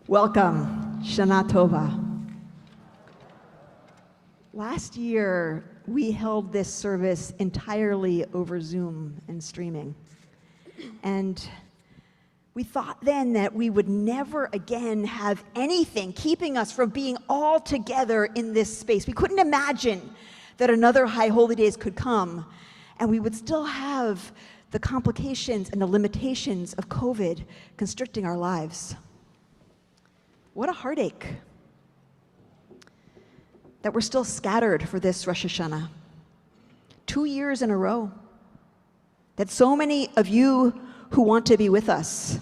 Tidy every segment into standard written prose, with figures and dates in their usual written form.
Welcome, Shana Tova. Last year, we held this service entirely over Zoom and streaming. And we thought then that we would never again have anything keeping us from being all together in this space. We couldn't imagine that another High Holy Days could come and we would still have the complications and the limitations of COVID constricting our lives. What a heartache that we're still scattered for this Rosh Hashanah. 2 years in a row. That so many of you who want to be with us,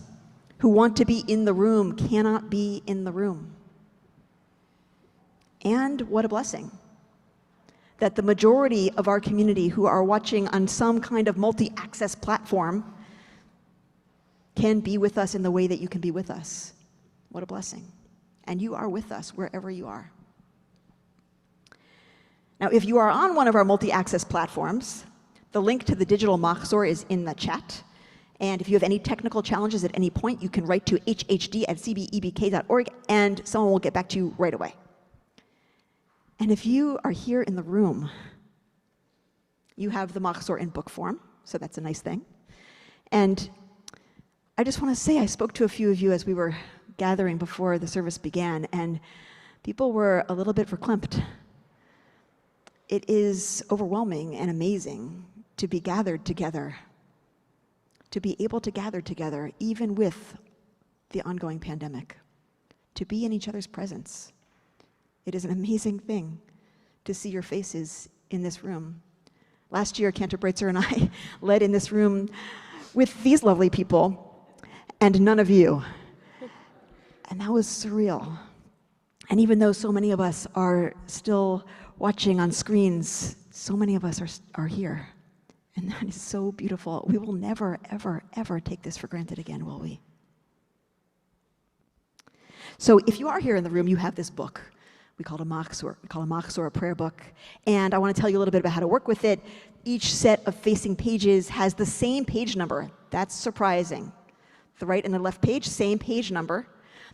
who want to be in the room, cannot be in the room. And what a blessing that the majority of our community who are watching on some kind of multi-access platform can be with us in the way that you can be with us. What a blessing. And you are with us wherever you are. Now, if you are on one of our multi-access platforms, the link to the digital machzor is in the chat. And if you have any technical challenges at any point, you can write to hhd@cbebk.org and someone will get back to you right away. And if you are here in the room, you have the machzor in book form, so that's a nice thing. And I just want to say, I spoke to a few of you as we were gathering before the service began, and people were a little bit verklempt. It is overwhelming and amazing to be gathered together, to be able to gather together even with the ongoing pandemic, to be in each other's presence. It is an amazing thing to see your faces in this room. Last year, Cantor Breitzer and I led in this room with these lovely people and none of you. And that was surreal. And even though so many of us are still watching on screens, so many of us are here. And that is so beautiful. We will never, ever, ever take this for granted again, will we? So if you are here in the room, you have this book. We call it a machzor. We call it a machzor, a prayer book. And I want to tell you a little bit about how to work with it. Each set of facing pages has the same page number. That's surprising. The right and the left page, same page number.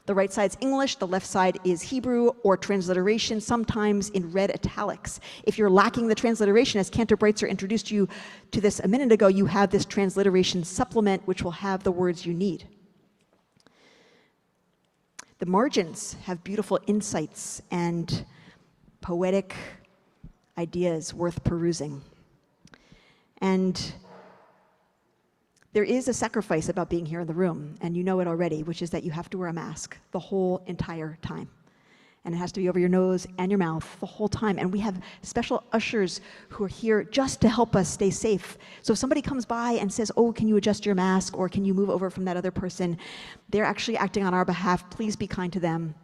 The right side's English, the left side is Hebrew or transliteration, sometimes in red italics. If you're lacking the transliteration, as Cantor Breitzer introduced you to this a minute ago, you have this transliteration supplement which will have the words you need. The margins have beautiful insights and poetic ideas worth perusing. And there is a sacrifice about being here in the room, and you know it already, which is that you have to wear a mask the whole entire time. And it has to be over your nose and your mouth the whole time. And we have special ushers who are here just to help us stay safe. So if somebody comes by and says, oh, can you adjust your mask, or can you move over from that other person, they're actually acting on our behalf. Please be kind to them.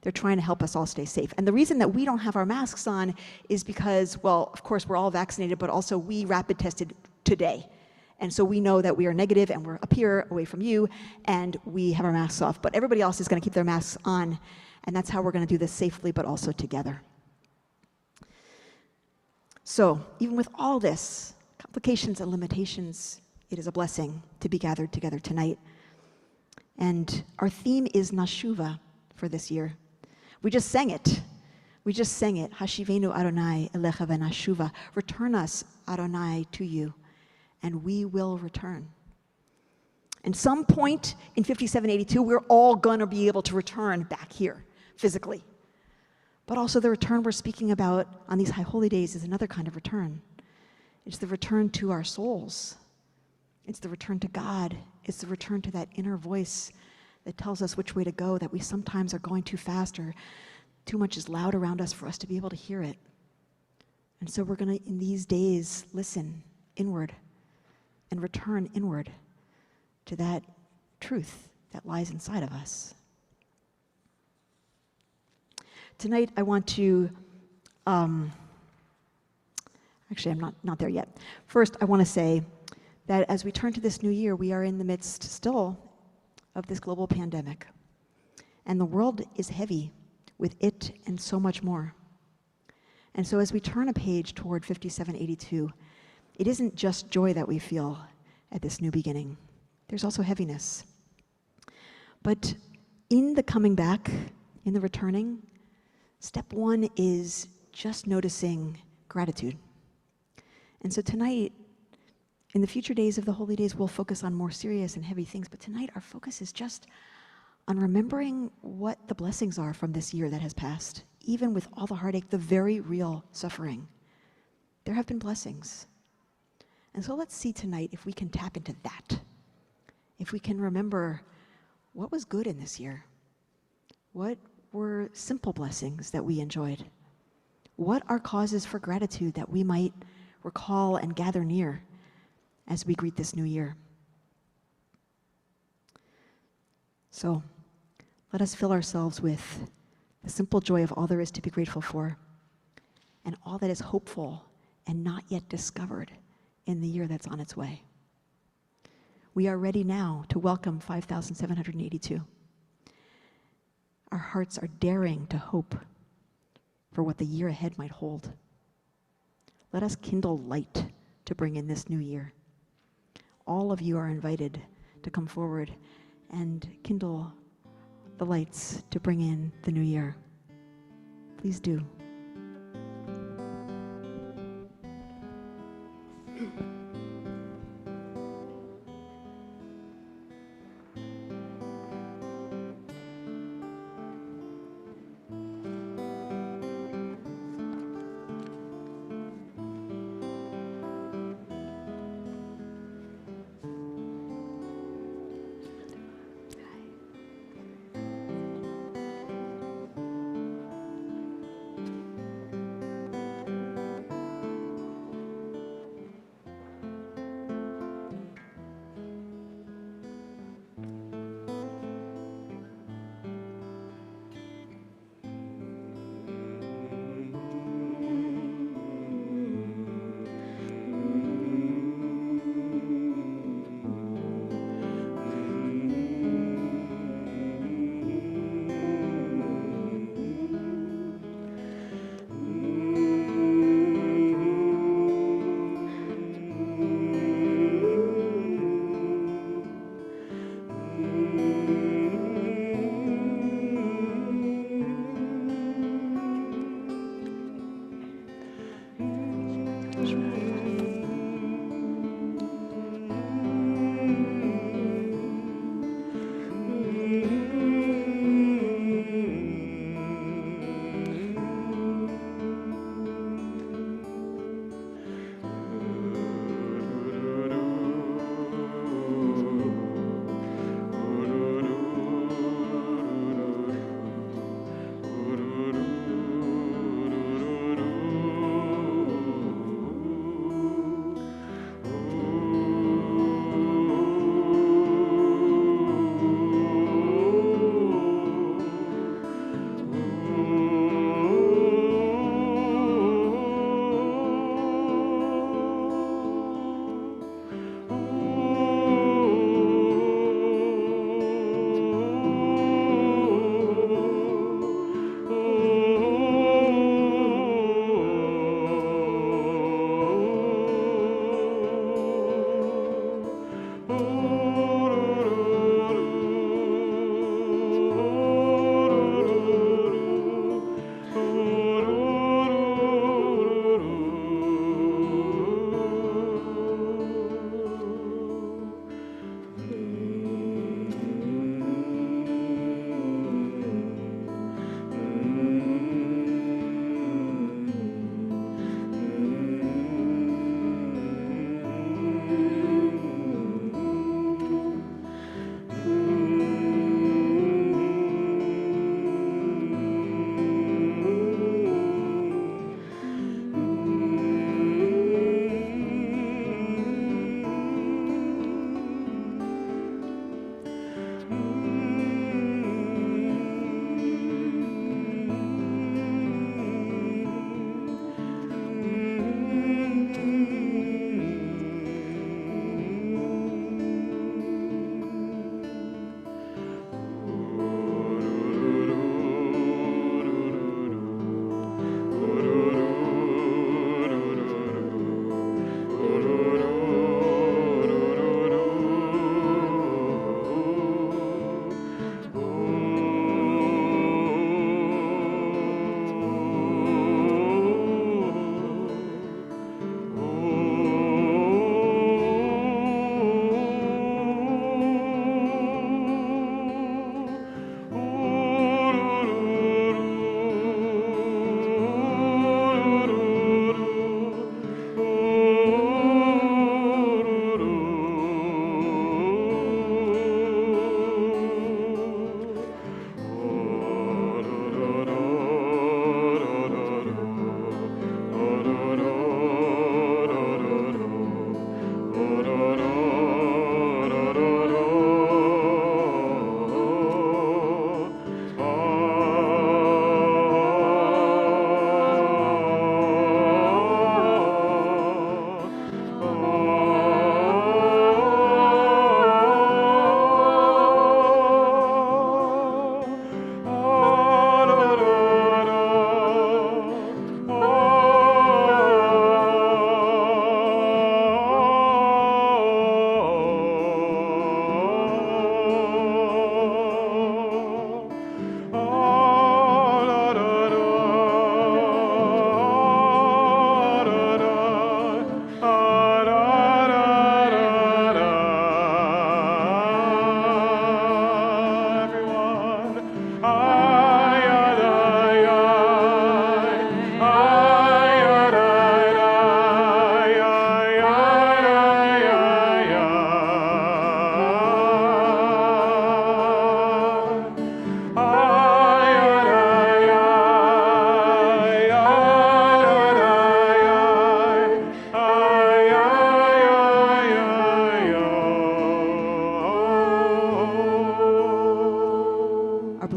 They're trying to help us all stay safe. And the reason that we don't have our masks on is because, well, of course, we're all vaccinated, but also we rapid tested today. And so we know that we are negative and we're up here away from you and we have our masks off. But everybody else is going to keep their masks on. And that's how we're going to do this safely, but also together. So even with all this, complications and limitations, it is a blessing to be gathered together tonight. And our theme is Nashuva for this year. We just sang it. Hashivenu Adonai Elecha v'Nashuva. Return us, Adonai, to you, and we will return. At some point in 5782, we're all going to be able to return back here physically. But also the return we're speaking about on these high holy days is another kind of return. It's the return to our souls. It's the return to God. It's the return to that inner voice that tells us which way to go, that we sometimes are going too fast or too much is loud around us for us to be able to hear it. And so we're going to, in these days, listen inward and return inward to that truth that lies inside of us. Tonight I want to, actually I'm not there yet. First I want to say that as we turn to this new year, we are in the midst still of this global pandemic. And the world is heavy with it and so much more. And so as we turn a page toward 5782, it isn't just joy that we feel at this new beginning. There's also heaviness. But in the coming back, in the returning, step one is just noticing gratitude. And so tonight, in the future days of the holy days, we'll focus on more serious and heavy things. But tonight, our focus is just on remembering what the blessings are from this year that has passed. Even with all the heartache, the very real suffering, there have been blessings. And so let's see tonight if we can tap into that. If we can remember what was good in this year. What were simple blessings that we enjoyed? What are causes for gratitude that we might recall and gather near as we greet this new year? So let us fill ourselves with the simple joy of all there is to be grateful for and all that is hopeful and not yet discovered in the year that's on its way. We are ready now to welcome 5782. Our hearts are daring to hope for what the year ahead might hold. Let us kindle light to bring in this new year. All of you are invited to come forward and kindle the lights to bring in the new year. Please do.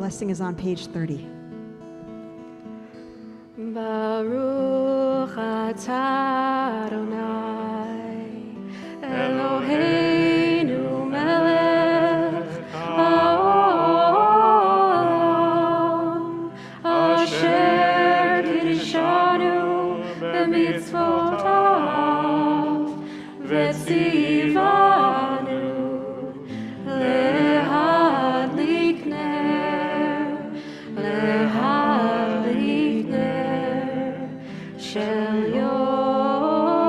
blessing is on page 30. Baruch atah Adonai Eloheinu melech haolam asher kiddushanu b'mitzvotav v'tzivanu lehadlik ner shel yom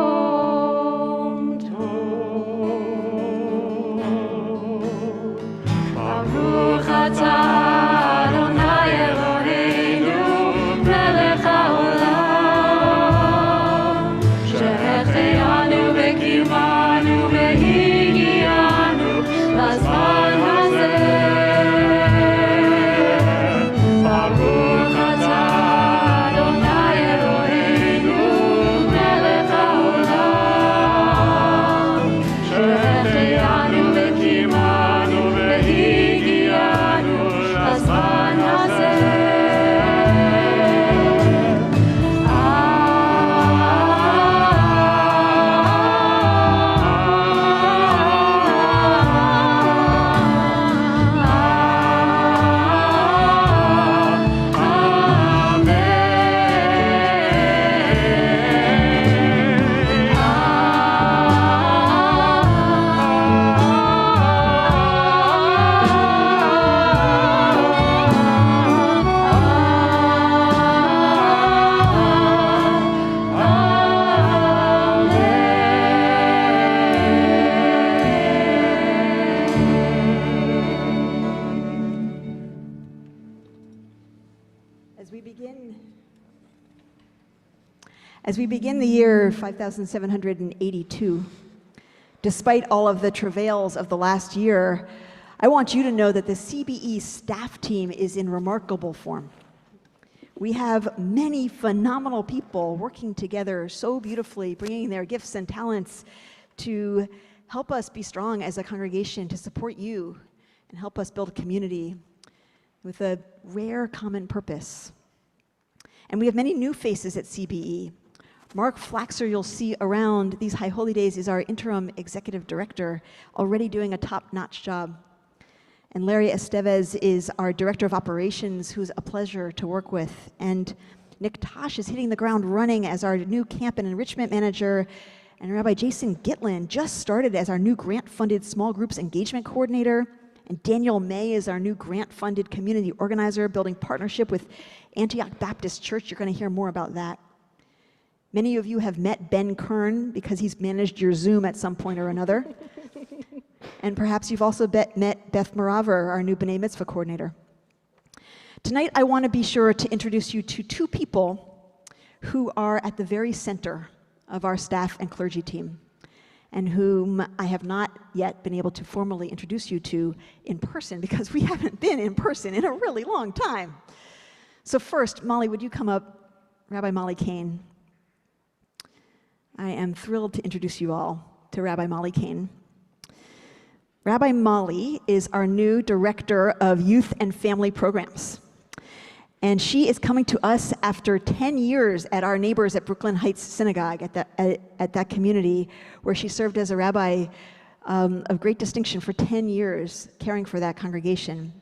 As we begin the year 5782, despite all of the travails of the last year, I want you to know that the CBE staff team is in remarkable form. We have many phenomenal people working together so beautifully, bringing their gifts and talents to help us be strong as a congregation, to support you and help us build a community with a rare common purpose. And we have many new faces at CBE. Mark Flaxer, you'll see around these High Holy Days, is our interim executive director, already doing a top-notch job. And Larry Estevez is our director of operations, who's a pleasure to work with. And Nick Tosh is hitting the ground running as our new camp and enrichment manager. And Rabbi Jason Gitlin just started as our new grant-funded small groups engagement coordinator. And Daniel May is our new grant-funded community organizer, building partnership with Antioch Baptist Church. You're going to hear more about that. Many of you have met Ben Kern because he's managed your Zoom at some point or another. And perhaps you've also met Beth Moraver, our new B'nai Mitzvah coordinator. Tonight, I want to be sure to introduce you to two people who are at the very center of our staff and clergy team, and whom I have not yet been able to formally introduce you to in person, because we haven't been in person in a really long time. So first, Molly, would you come up? Rabbi Molly Kane. I am thrilled to introduce you all to Rabbi Molly Kane. Rabbi Molly is our new Director of Youth and Family Programs. And she is coming to us after 10 years at our neighbors at Brooklyn Heights Synagogue, at that community, where she served as a rabbi of great distinction for 10 years, caring for that congregation.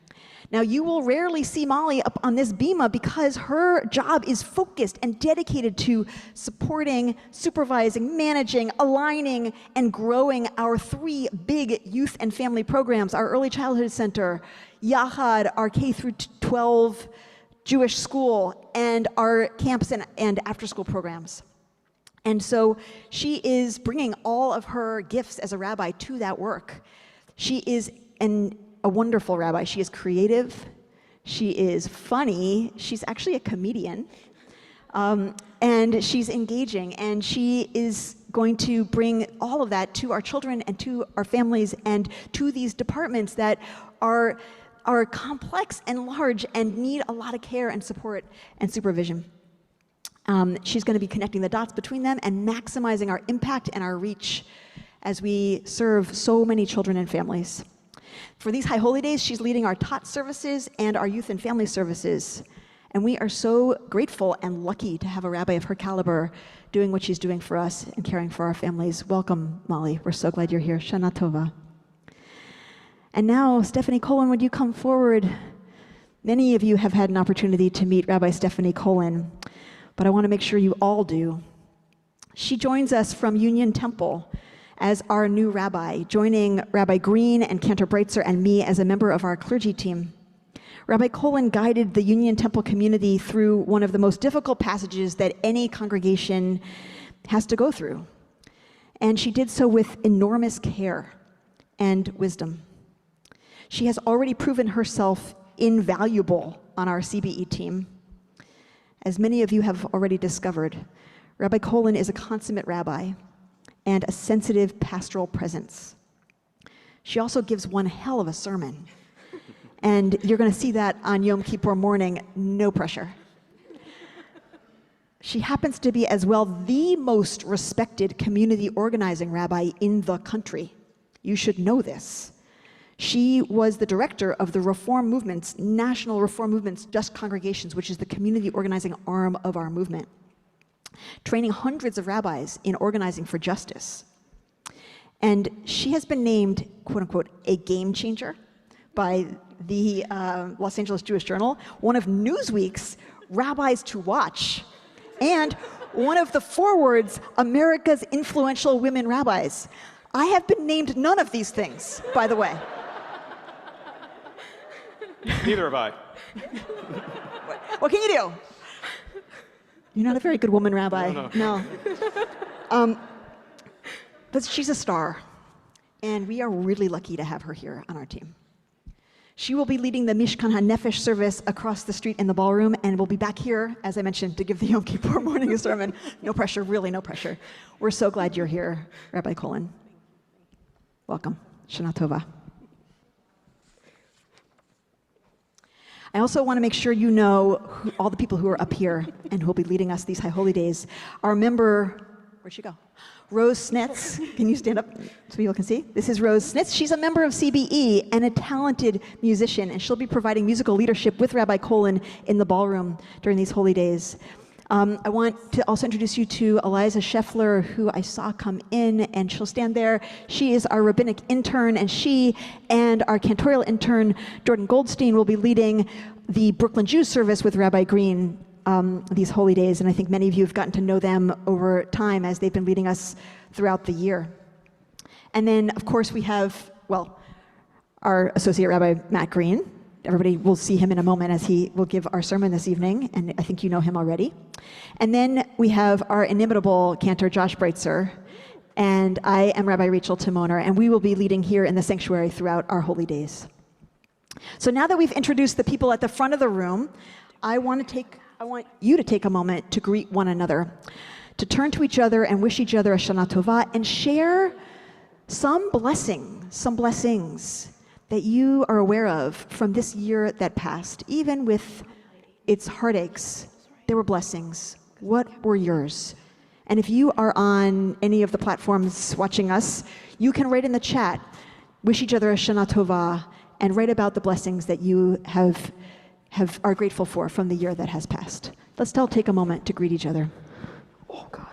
Now, you will rarely see Molly up on this bima because her job is focused and dedicated to supporting, supervising, managing, aligning, and growing our three big youth and family programs: our Early Childhood Center, Yachad, our K through 12 Jewish school, and our camps and after-school programs. And so she is bringing all of her gifts as a rabbi to that work. She is a wonderful rabbi. She is creative. She is funny. She's actually a comedian. And she's engaging. And she is going to bring all of that to our children and to our families and to these departments that are complex and large and need a lot of care and support and supervision. She's going to be connecting the dots between them and maximizing our impact and our reach as we serve so many children and families. For these High Holy Days, she's leading our TOT services and our youth and family services. And we are so grateful and lucky to have a rabbi of her caliber doing what she's doing for us and caring for our families. Welcome, Molly. We're so glad you're here. Shana Tova. And now, Stephanie Colin, would you come forward? Many of you have had an opportunity to meet Rabbi Stephanie Colin, but I want to make sure you all do. She joins us from Union Temple as our new rabbi, joining Rabbi Green and Cantor Breitzer and me as a member of our clergy team. Rabbi Colin guided the Union Temple community through one of the most difficult passages that any congregation has to go through. And she did so with enormous care and wisdom. She has already proven herself invaluable on our CBE team. As many of you have already discovered, Rabbi Colin is a consummate rabbi and a sensitive pastoral presence. She also gives one hell of a sermon. And you're going to see that on Yom Kippur morning, no pressure. She happens to be as well the most respected community organizing rabbi in the country. You should know this. She was the director of the Reform Movement's, National Reform Movement's Just Congregations, which is the community organizing arm of our movement, training hundreds of rabbis in organizing for justice. And she has been named, quote unquote, a game changer by the Los Angeles Jewish Journal, one of Newsweek's rabbis to watch, and one of the Forward's America's influential women rabbis. I have been named none of these things, by the way. Neither have I. What can you do? You're not a very good woman rabbi. No. But she's a star, and we are really lucky to have her here on our team. She will be leading the Mishkan HaNefesh service across the street in the ballroom, and we'll be back here, as I mentioned, to give the Yom Kippur morning sermon. No pressure, really no pressure. We're so glad you're here, Rabbi Colin. Welcome. Shana Tova. I also want to make sure you know all the people who are up here and who will be leading us these High Holy Days. Our member, where'd she go? Rose Snitz, can you stand up so people can see? This is Rose Snitz. She's a member of CBE and a talented musician, and she'll be providing musical leadership with Rabbi Colin in the ballroom during these holy days. I want to also introduce you to Eliza Scheffler, who I saw come in, and she'll stand there. She is our rabbinic intern, and she and our cantorial intern, Jordan Goldstein, will be leading the Brooklyn Jews service with Rabbi Green these holy days, and I think many of you have gotten to know them over time as they've been leading us throughout the year. And then, of course, we have, well, our Associate Rabbi Matt Green. Everybody will see him in a moment as he will give our sermon this evening, and I think you know him already. And then we have our inimitable cantor, Josh Breitzer, and I am Rabbi Rachel Timoner, and we will be leading here in the sanctuary throughout our holy days. So now that we've introduced the people at the front of the room, I want you to take a moment to greet one another, to turn to each other and wish each other a Shana Tova, and share some blessings that you are aware of from this year that passed. Even with its heartaches, there were blessings. What were yours? And if you are on any of the platforms watching us, you can write in the chat, wish each other a Shana Tova, and write about the blessings that you are grateful for from the year that has passed. Let's all take a moment to greet each other. Oh, God.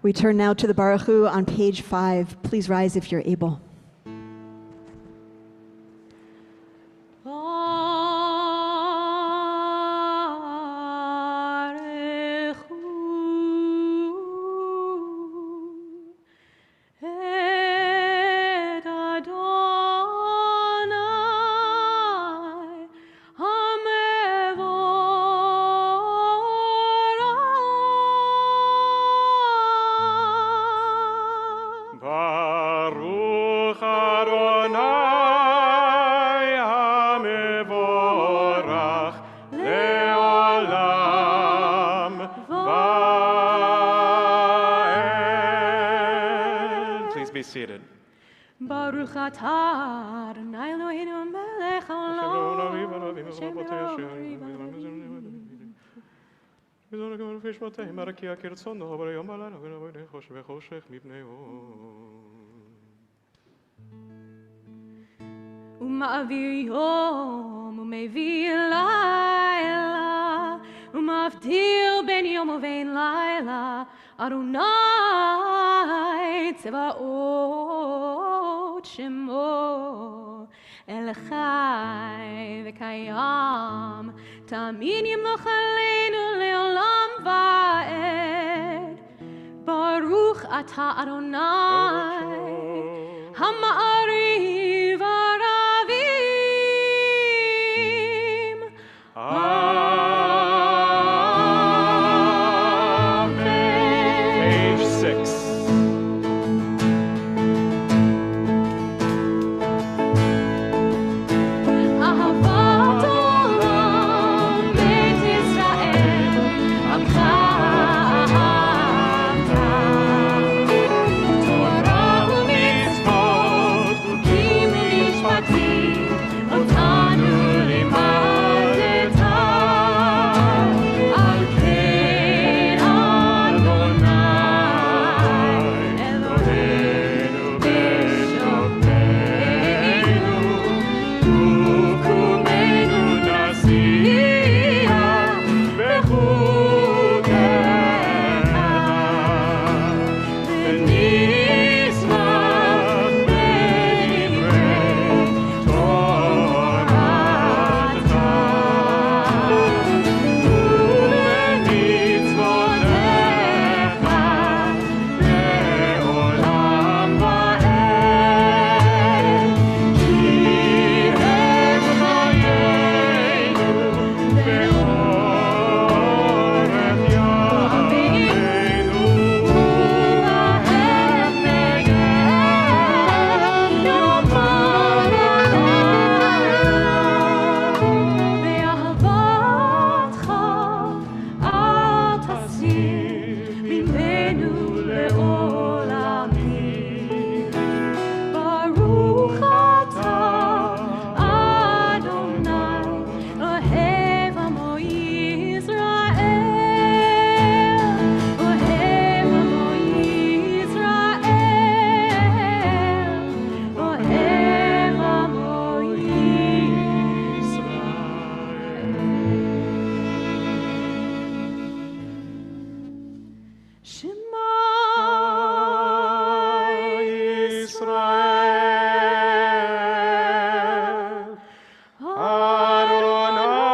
We turn now to the Baruch Hu on page 5. Please rise if you're able. be seated. Baruch atah Adonai Eloheinu melech ומעביר יום ומביא לילה ומבדיל בין יום ובין לילה אדוני צבאות שמו אל חי וקיים תמיד ימלוך עלינו לעולם ועד ברוך אתה אדוני המעריב הרבים Amen. Page 6. אהבת עולם בית ישראל עמך אהבת תורה ומצוות חוקים ומשפטים אותנו לימדת על כן אדוני אלוהינו בשוכבנו וקומנו נשיח בחוקיך ונשמח בדברי תורתך ובמצוותיך לעולם ועד כי הם חיינו ואורך ימינו ולהם נגד יומם ואהבתך אל תסיר ממנו לעולמים ברוך אתה אדוני אוהב עמו ישראל אוהב עמו ישראל אוהב עמו ישראל שמע Israel, Adonai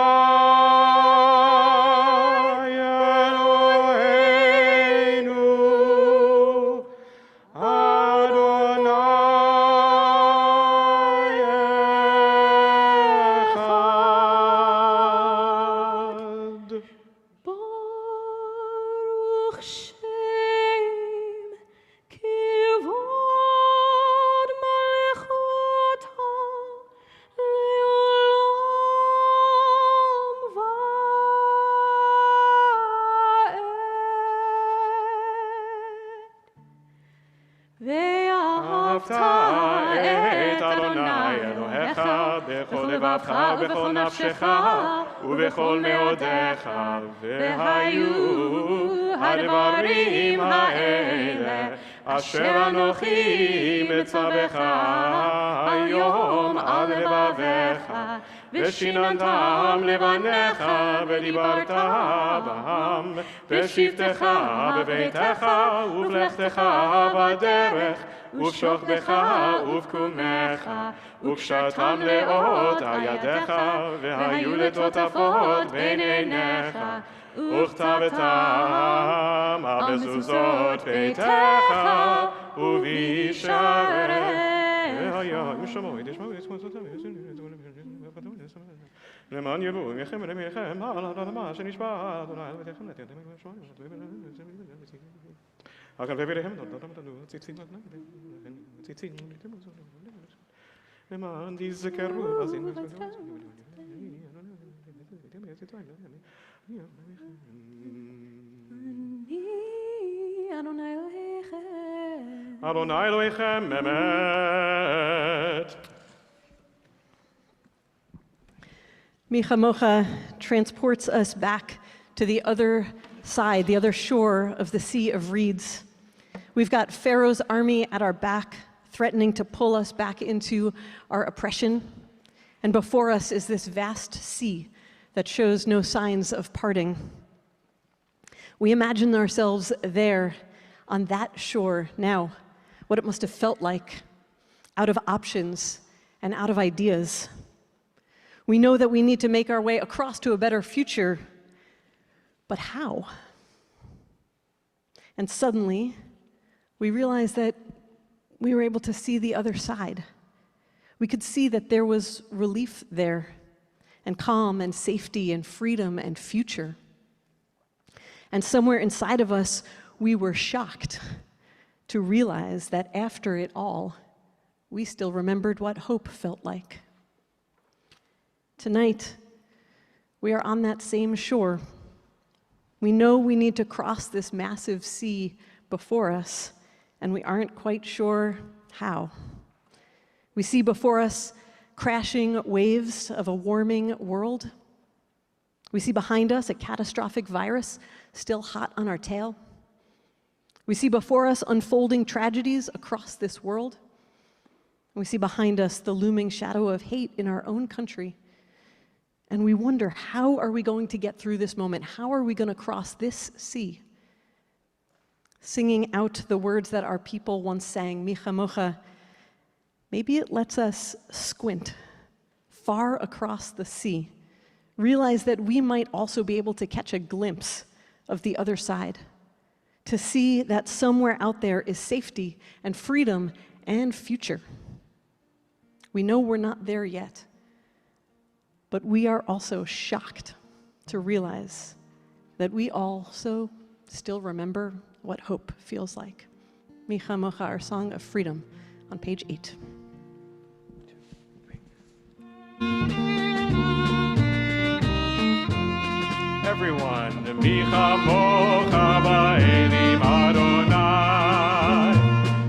Eloheinu, Adonai Echad. ברוך שם כבוד מלכותו לעולם ועד ואהבת את אדוני אלוהיך בכל לבבך ובכל נפשך ובכל מאודיך והיו הדברים האלה אשר אנוכי מצווך היום על לבביך ושיננתם לבניך ודיברת בם בשבתך בביתך ובלכתך בדרך ובשוכבך ובקומך וקשרתם לאות על ידיך והיו לטוטפות בין עיניך וכתבתם על מזוזות ביתך ובשעריך למען יבואו ימיכם ולמיכם על האדמה שנשבע אדוני אלוהיכם לתת אגב בביריהם ציצים למען תזכרו אז אדוני אלוהיכם Adonai Elohim emet. Micha Mocha transports us back to the other side, the other shore of the Sea of Reeds. We've got Pharaoh's army at our back, threatening to pull us back into our oppression. And before us is this vast sea that shows no signs of parting. We imagine ourselves there on that shore now, what it must have felt like, out of options and out of ideas. We know that we need to make our way across to a better future, but how? And suddenly, we realized that we were able to see the other side. We could see that there was relief there, and calm and safety and freedom and future. And somewhere inside of us, we were shocked to realize that after it all, we still remembered what hope felt like. Tonight, we are on that same shore. We know we need to cross this massive sea before us, and we aren't quite sure how. We see before us crashing waves of a warming world. We see behind us a catastrophic virus still hot on our tail. We see before us unfolding tragedies across this world. We see behind us the looming shadow of hate in our own country. And we wonder, how are we going to get through this moment? How are we going to cross this sea? Singing out the words that our people once sang, Micha Mocha, maybe it lets us squint far across the sea, realize that we might also be able to catch a glimpse of the other side, to see that somewhere out there is safety and freedom and future. We know we're not there yet, but we are also shocked to realize that we also still remember what hope feels like. Micha Mocha, our song of freedom, on page 8. Everyone, Micha Mocha ba'elim Adonai,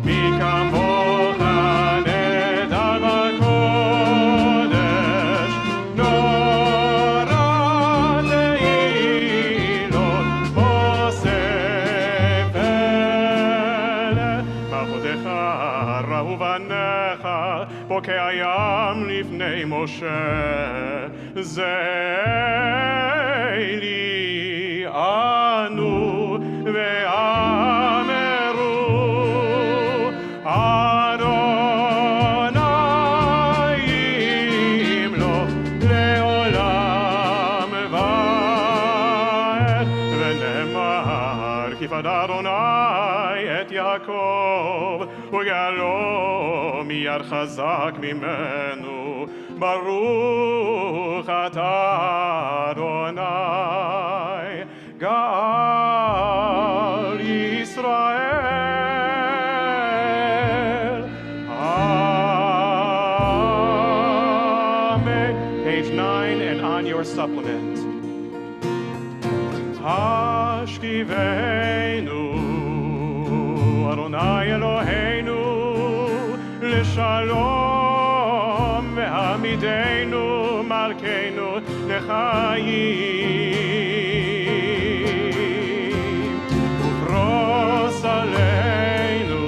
Micha Mocha nedar b'kodesh, Nora le'ilot posefele, Malchotecha ra'u banecha, bokei hayam lifnei Moshe, Zeili anu ve'ameru Adonai imloch le'olam va'ed v'nemar kifad Adonai et Yaakov u'galo miyad chazak mimenu Baruch atah Adonai Gal Yisrael. Amen. Page 9 and on your supplement. Hashkivenu Adonai Eloheinu L'shalom Ve'hamidenu Malkeinu L'chaim Ufros Aleinu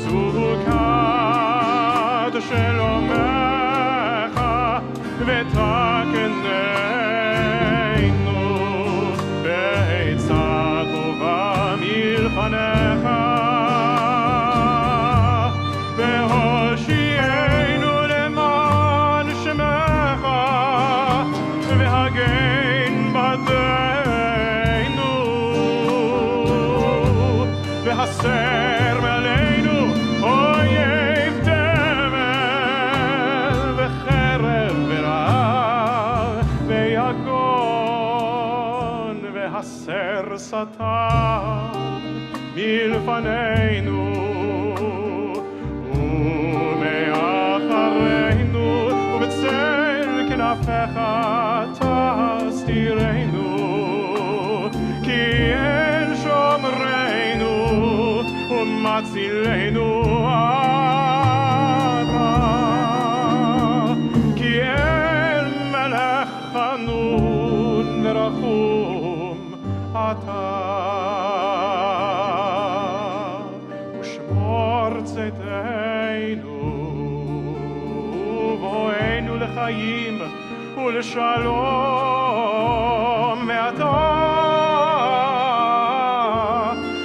Sukat Shelomecha V'takeneinu Be'etzah tova milfanecha והושיענו למען שמך והגן בדנו והסר מעלינו אויב תבל וחרב ורעב ויגון והסר שטן מלפנינו ומאחרינו ובצל כנפיך תסתירנו כי אל שומרנו הצילנו אתה, כי אין מלך חנון ורחום אתה, ושמור צאתנו ובואנו לחיים ולשלום מעתה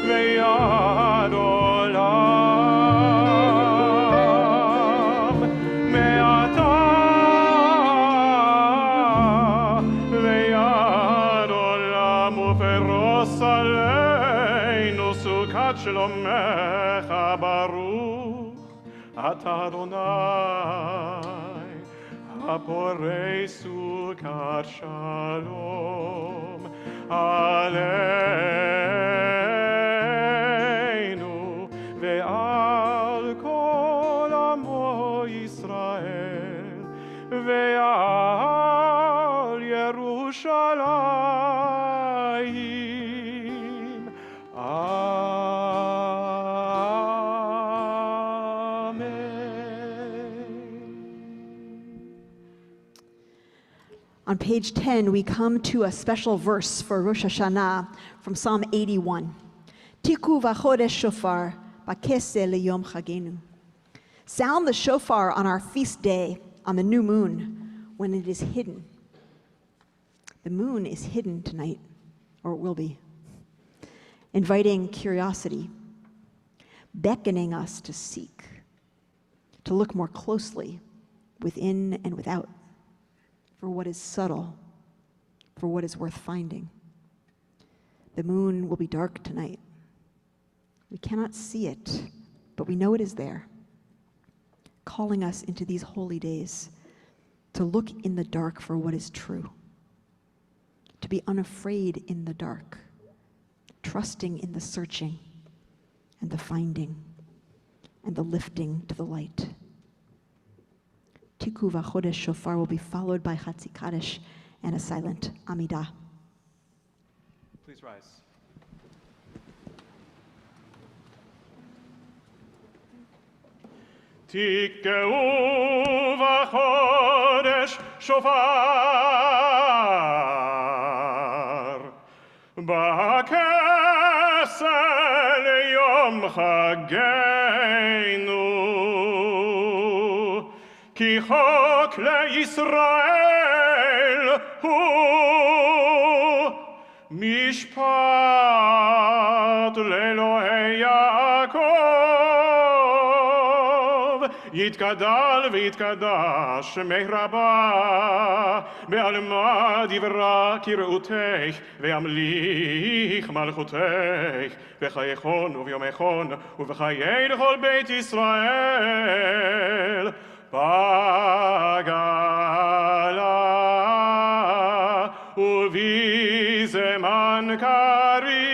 ויד עולם, מעתה ויד עולם, ופרוס עלינו סוכת שלומך ברוך אתה אדוני הפורש סוכת שלום עלינו ועל כל עמו ישראל ועל ירושלים. On page 10, we come to a special verse for Rosh Hashanah from Psalm 81. Tiku v'chodesh shofar b'keseh leyom chagenu. Sound the shofar on our feast day, on the new moon, when it is hidden. The moon is hidden tonight, or it will be, inviting curiosity, beckoning us to seek, to look more closely within and without, for what is subtle, for what is worth finding. The moon will be dark tonight. We cannot see it, but we know it is there, calling us into these holy days to look in the dark for what is true, to be unafraid in the dark, trusting in the searching and the finding and the lifting to the light. Tiku v'chodesh shofar will be followed by Chatzi Kaddish and a silent Amidah. Please rise. Tikeu v'chodesh shofar b'keseh leyom chagenu ki chok leYisrael hu mishpat leElohei Yaakov yitgadal v'yitgadash shemeh rabah be'alma divra kir'utech ve'amlich malchutech v'chayechon u'v'yomechon u'v'chayei l'chol Beit Yisrael bagala uvizeman kari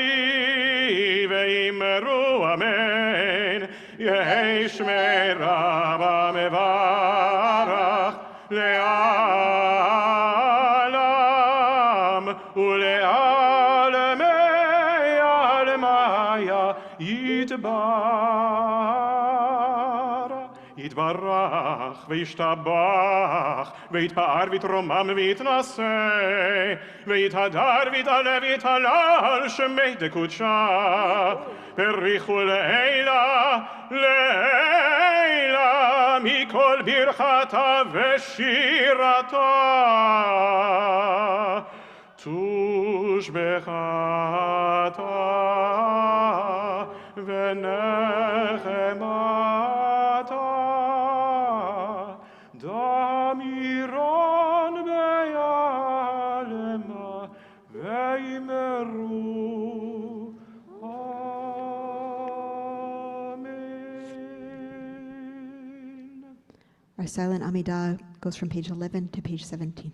ve'imru amen yesh meraba mevarach le'alam ule'alamei alamaya יתברך וישתבח ויתפאר ויתרומם ויתנשא ויתהדר ויתעלה ויתהלל שמי דקודשה פריחו לעילה לעילה מכל ברכתה ושירתה תושבחתה ונחמתה דמירון ביעלמה וימרו amen. Our silent Amidah goes from page 11 to page 17.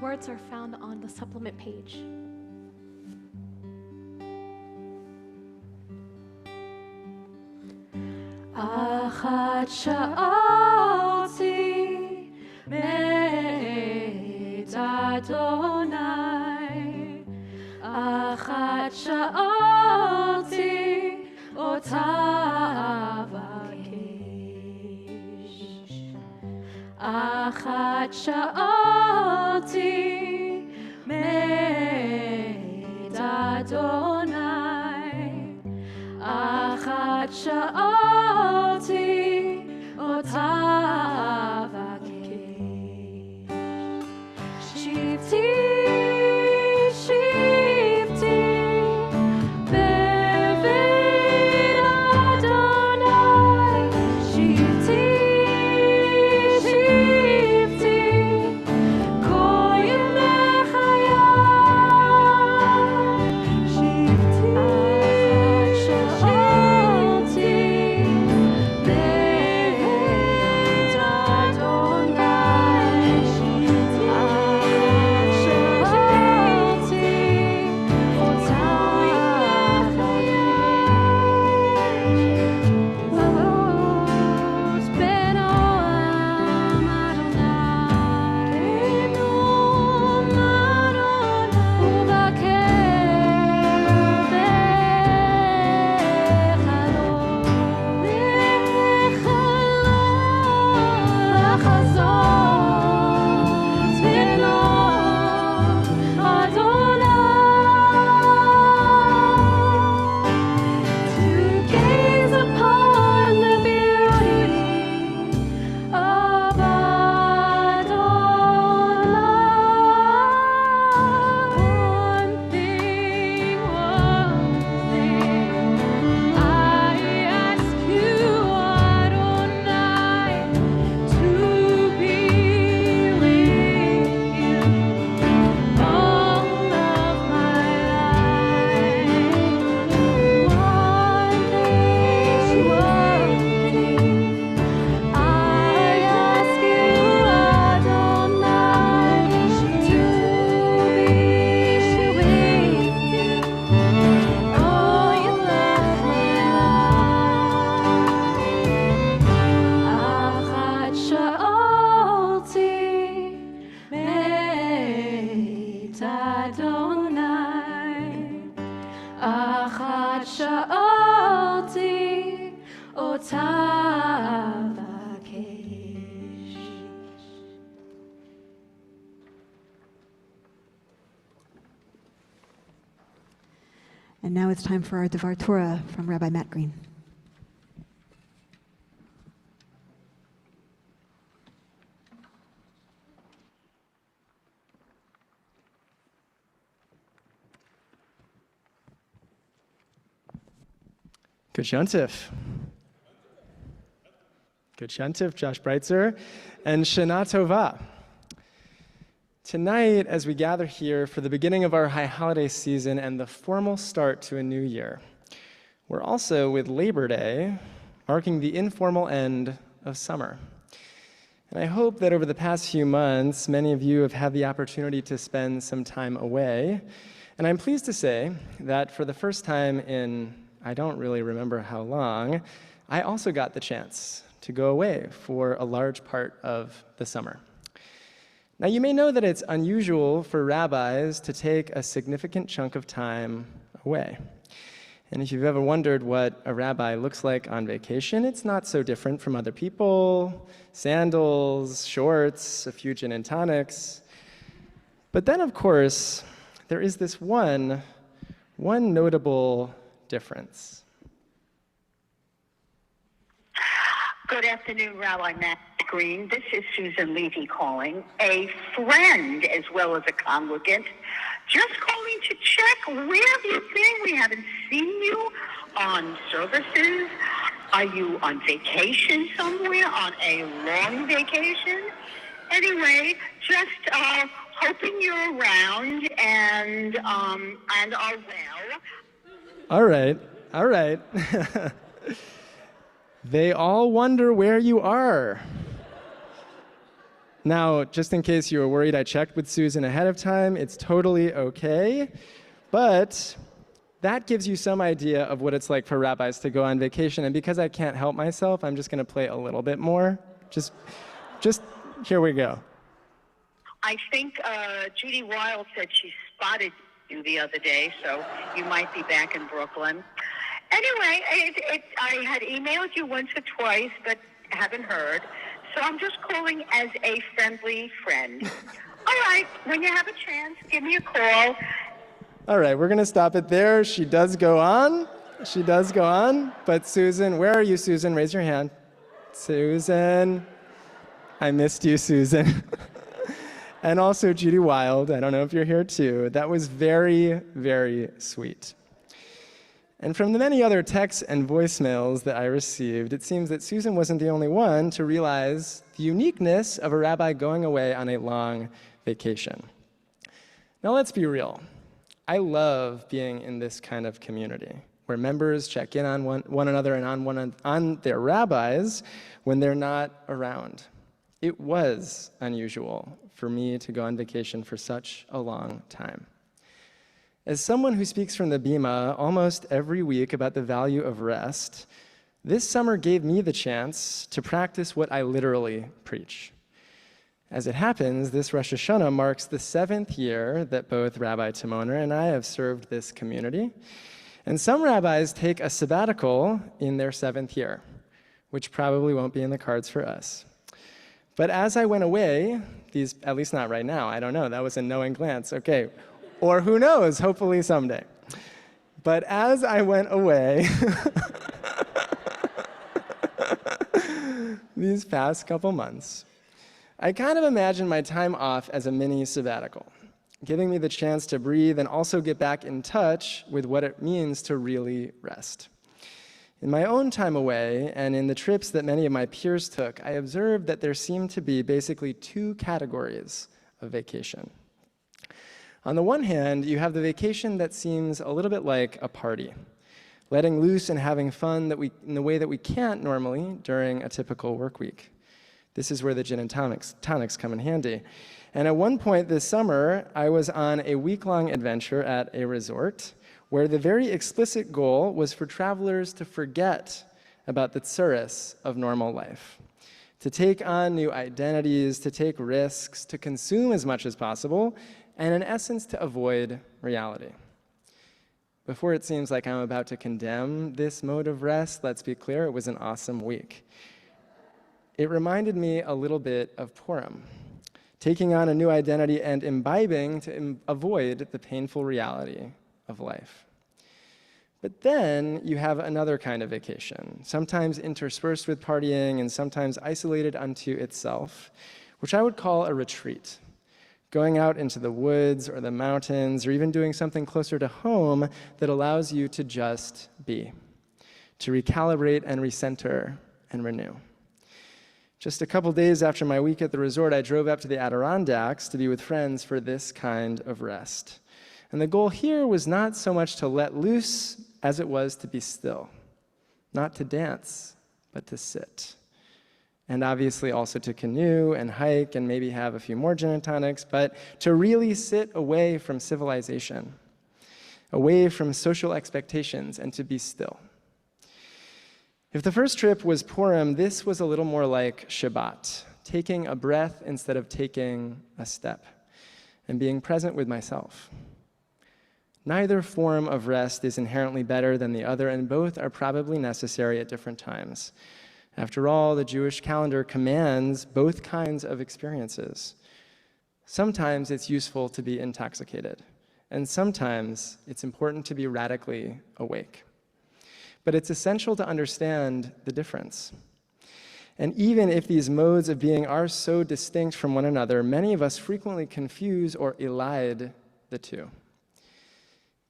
words are found on the supplement page. Achat sha'alti me'et Adonai, Achat sha'alti ota avakesh, Achat sha'alti me'et Adonai, Achat sha'alti ota avakesh. Shivti, shivti, beveit Adonai. Shivti, shivti, kol yemei chayai. Shivti, sha'alti, beveit Adonai. Shivti, sha'alti, ota avakesh. Ben olam Adonai, ben olam Adonai, uvaker לחזות בנו Adonai, to gaze upon the beauty of Adonai. One thing I ask you, Adonai, to be with you all of my life. One thing I ask you, Adonai, to be with you all of my life. Achat sha'alti me'et Adonai, Achat sha'alti ota avakesh. And now it's time for our Devar Torah from Rabbi Matt Green. Good Shantif. Good Shantif, Josh Breitzer, and Shana Tova. Tonight, as we gather here for the beginning of our high holiday season and the formal start to a new year, we're also with Labor Day, marking the informal end of summer. And I hope that over the past few months, many of you have had the opportunity to spend some time away. And I'm pleased to say that for the first time in, I don't really remember how long, I also got the chance to go away for a large part of the summer. Now, you may know that it's unusual for rabbis to take a significant chunk of time away. And if you've ever wondered what a rabbi looks like on vacation, it's not so different from other people: sandals, shorts, a few gin and tonics. But then, of course, there is this one notable difference. Good afternoon, Rabbi Matt Green. This is Susan Levy calling, a friend as well as a congregant. Just calling to check, where have you been? We haven't seen you on services. Are you on vacation somewhere, on a long vacation? Anyway, just hoping you're around and are well. All right. They all wonder where you are. Now, just in case you were worried, I checked with Susan ahead of time. It's totally okay. But that gives you some idea of what it's like for rabbis to go on vacation. And because I can't help myself, I'm just going to play a little bit more. Just here we go. I think Judy Wild said she spotted you the other day, so you might be back in Brooklyn. Anyway, I had emailed you once or twice, but haven't heard. So I'm just calling as a friendly friend. All right, when you have a chance, give me a call. All right, we're going to stop it there. She does go on. But Susan, where are you, Susan? Raise your hand. Susan. I missed you, Susan. And also Judy Wild. I don't know if you're here too. That was very, very sweet. And from the many other texts and voicemails that I received, it seems that Susan wasn't the only one to realize the uniqueness of a rabbi going away on a long vacation. Now let's be real. I love being in this kind of community where members check in on one another and on their rabbis when they're not around. It was unusual for me to go on vacation for such a long time. As someone who speaks from the Bima almost every week about the value of rest, this summer gave me the chance to practice what I literally preach. As it happens, this Rosh Hashanah marks the 7th year that both Rabbi Timoner and I have served this community. And some rabbis take a sabbatical in their 7th year, which probably won't be in the cards for us. But as I went away, at least not right now, I don't know, that was a knowing glance, okay. Or who knows, hopefully someday. But as I went away, these past couple months, I kind of imagined my time off as a mini sabbatical, giving me the chance to breathe and also get back in touch with what it means to really rest. In my own time away, and in the trips that many of my peers took, I observed that there seemed to be basically 2 categories of vacation. On the one hand, you have the vacation that seems a little bit like a party, letting loose and having fun in the way that we can't normally during a typical work week. This is where the gin and tonics come in handy. And at one point this summer, I was on a week-long adventure at a resort where the very explicit goal was for travelers to forget about the tsuris of normal life, to take on new identities, to take risks, to consume as much as possible, and in essence, to avoid reality. Before it seems like I'm about to condemn this mode of rest, let's be clear, it was an awesome week. It reminded me a little bit of Purim, taking on a new identity and imbibing to avoid the painful reality of life. But then you have another kind of vacation, sometimes interspersed with partying and sometimes isolated unto itself, which I would call a retreat. Going out into the woods or the mountains, or even doing something closer to home that allows you to just be, to recalibrate and recenter and renew. Just a couple days after my week at the resort, I drove up to the Adirondacks to be with friends for this kind of rest. And the goal here was not so much to let loose as it was to be still, not to dance, but to sit. And obviously also to canoe and hike and maybe have a few more gin and tonics, but to really sit away from civilization, away from social expectations, and to be still. If the first trip was Purim, this was a little more like Shabbat, taking a breath instead of taking a step, and being present with myself. Neither form of rest is inherently better than the other, and both are probably necessary at different times. After all, the Jewish calendar commands both kinds of experiences. Sometimes it's useful to be intoxicated, and sometimes it's important to be radically awake. But it's essential to understand the difference. And even if these modes of being are so distinct from one another, many of us frequently confuse or elide the two.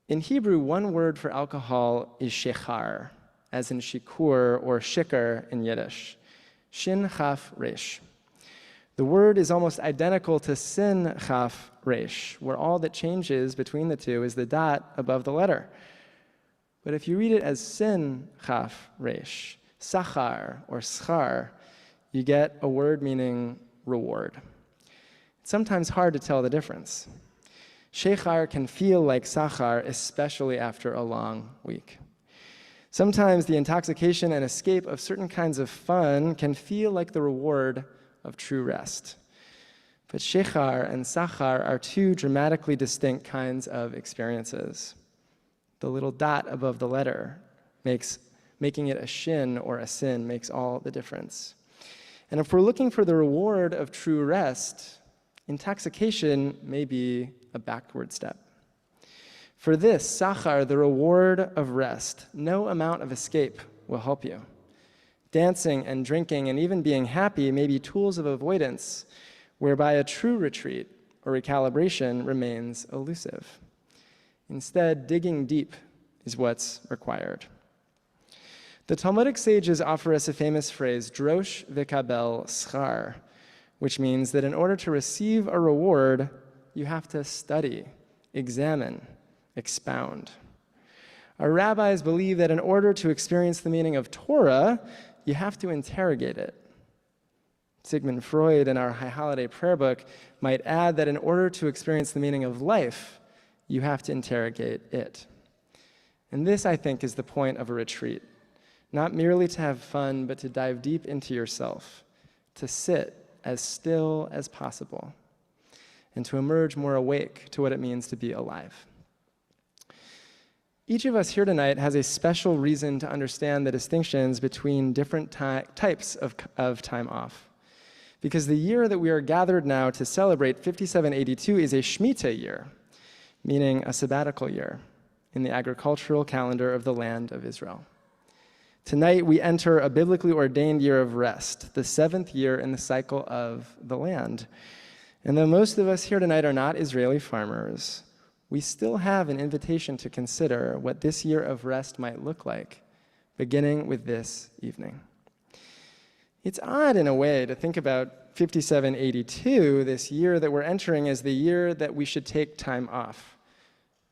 In Hebrew, one word for alcohol is shechar, as in shikur or shikar in Yiddish, shin chaf resh. The word is almost identical to sin chaf resh, where all that changes between the two is the dot above the letter. But if you read it as sin chaf resh, sachar or schar, you get a word meaning reward, It's sometimes hard to tell the difference. Shechar can feel like Sachar, especially after a long week. Sometimes the intoxication and escape of certain kinds of fun can feel like the reward of true rest. But Shechar and Sachar are two dramatically distinct kinds of experiences. The little dot above the letter making it a shin or a sin makes all the difference. And if we're looking for the reward of true rest, intoxication may be a backward step. For this, Sachar, the reward of rest, no amount of escape will help you. Dancing and drinking and even being happy may be tools of avoidance, whereby a true retreat or recalibration remains elusive. Instead, digging deep is what's required. The Talmudic sages offer us a famous phrase, drosh v'kabel schar, which means that in order to receive a reward, you have to study, examine, expound. Our rabbis believe that in order to experience the meaning of Torah, you have to interrogate it. Sigmund Freud, in our High Holiday prayer book, might add that in order to experience the meaning of life, you have to interrogate it. And this, I think, is the point of a retreat. Not merely to have fun, but to dive deep into yourself, to sit as still as possible, and to emerge more awake to what it means to be alive. Each of us here tonight has a special reason to understand the distinctions between different types of time off. Because the year that we are gathered now to celebrate 5782 is a Shemitah year, meaning a sabbatical year in the agricultural calendar of the land of Israel. Tonight we enter a biblically ordained year of rest, the 7th year in the cycle of the land. And though most of us here tonight are not Israeli farmers, we still have an invitation to consider what this year of rest might look like, beginning with this evening. It's odd in a way to think about 5782, this year that we're entering, as the year that we should take time off.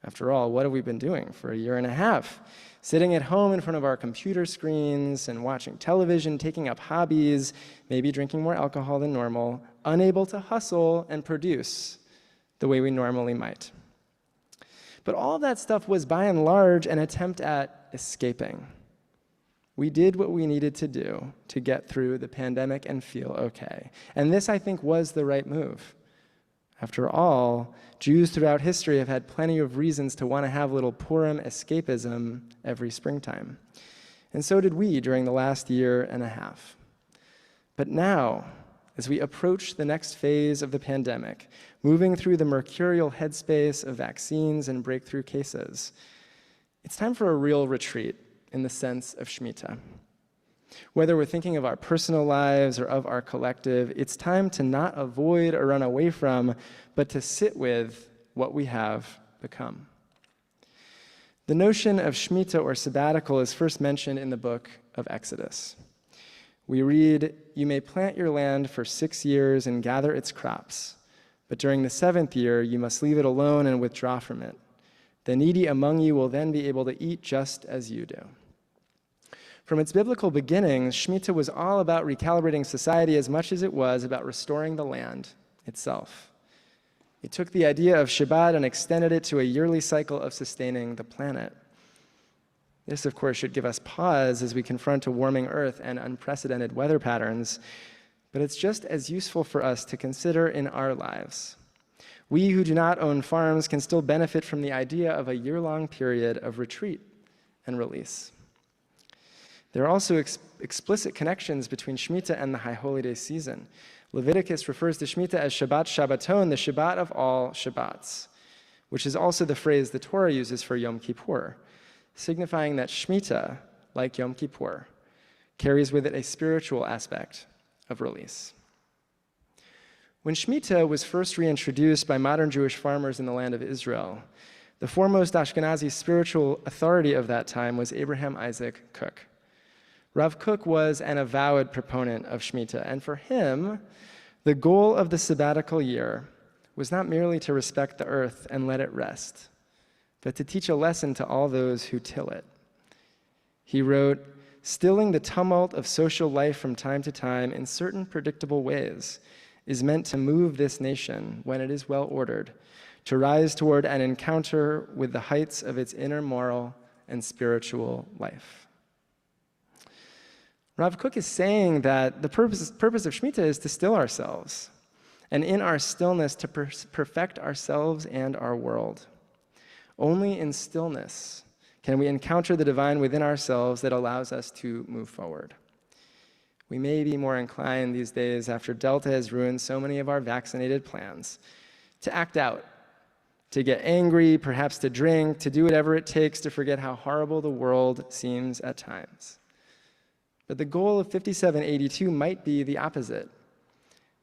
After all, what have we been doing for a year and a half? Sitting at home in front of our computer screens and watching television, taking up hobbies, maybe drinking more alcohol than normal, unable to hustle and produce the way we normally might. But all of that stuff was by and large an attempt at escaping. We did what we needed to do to get through the pandemic and feel okay. And this, I think, was the right move. After all, Jews throughout history have had plenty of reasons to want to have a little Purim escapism every springtime. And so did we during the last year and a half. But now, as we approach the next phase of the pandemic, moving through the mercurial headspace of vaccines and breakthrough cases, it's time for a real retreat in the sense of Shemitah. Whether we're thinking of our personal lives or of our collective, it's time to not avoid or run away from, but to sit with what we have become. The notion of Shemitah or sabbatical is first mentioned in the book of Exodus. We read, "You may plant your land for 6 years and gather its crops, but during the 7th year you must leave it alone and withdraw from it. The needy among you will then be able to eat just as you do." From its biblical beginnings, Shemitah was all about recalibrating society as much as it was about restoring the land itself. It took the idea of Shabbat and extended it to a yearly cycle of sustaining the planet. This, of course, should give us pause as we confront a warming earth and unprecedented weather patterns, but it's just as useful for us to consider in our lives. We who do not own farms can still benefit from the idea of a year-long period of retreat and release. There are also explicit connections between Shemitah and the High Holy Day season. Leviticus refers to Shemitah as Shabbat Shabbaton, the Shabbat of all Shabbats, which is also the phrase the Torah uses for Yom Kippur, signifying that Shemitah, like Yom Kippur, carries with it a spiritual aspect of release. When Shemitah was first reintroduced by modern Jewish farmers in the land of Israel, the foremost Ashkenazi spiritual authority of that time was Abraham Isaac Kook. Rav Kook was an avowed proponent of Shemitah, and for him, the goal of the sabbatical year was not merely to respect the earth and let it rest, but to teach a lesson to all those who till it. He wrote, "Stilling the tumult of social life from time to time in certain predictable ways, is meant to move this nation, when it is well ordered, to rise toward an encounter with the heights of its inner moral and spiritual life. Rav Kook is saying that the purpose of Shemitah is to still ourselves, and in our stillness to perfect ourselves and our world. Only in stillness can we encounter the divine within ourselves that allows us to move forward. We may be more inclined these days, after Delta has ruined so many of our vaccinated plans, to act out, to get angry, perhaps to drink, to do whatever it takes to forget how horrible the world seems at times. But the goal of 5782 might be the opposite,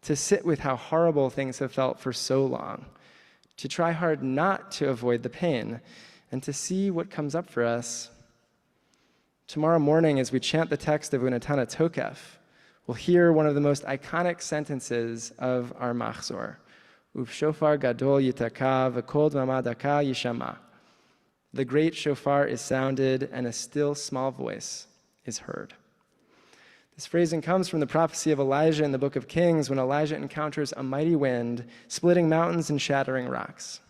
to sit with how horrible things have felt for so long, to try hard not to avoid the pain, and to see what comes up for us. Tomorrow morning, as we chant the text of Unatana Tokef, we'll hear one of the most iconic sentences of our Machzor, Uv shofar gadol yitaka v'kol dmama daka yishama. The great shofar is sounded, and a still small voice is heard. This phrasing comes from the prophecy of Elijah in the book of Kings, when Elijah encounters a mighty wind, splitting mountains and shattering rocks.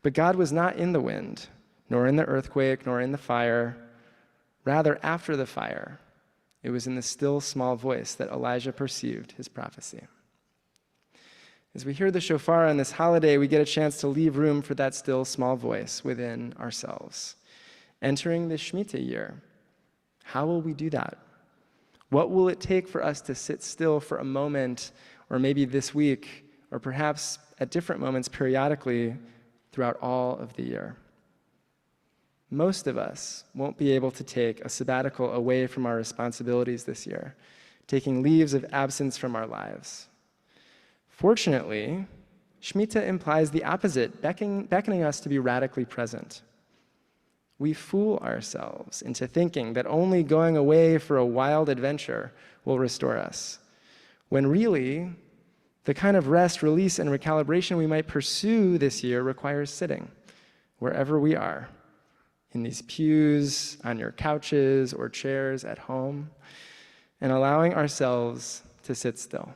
But God was not in the wind, nor in the earthquake, nor in the fire. Rather, after the fire, it was in the still small voice that Elijah perceived his prophecy. As we hear the shofar on this holiday, we get a chance to leave room for that still small voice within ourselves. Entering this Shemitah year, how will we do that? What will it take for us to sit still for a moment, or maybe this week, or perhaps at different moments periodically throughout all of the year? Most of us won't be able to take a sabbatical away from our responsibilities this year, taking leaves of absence from our lives. Fortunately, Shemitah implies the opposite, beckoning us to be radically present. We fool ourselves into thinking that only going away for a wild adventure will restore us, when really, the kind of rest, release, and recalibration we might pursue this year requires sitting, wherever we are, in these pews, on your couches or chairs at home, and allowing ourselves to sit still.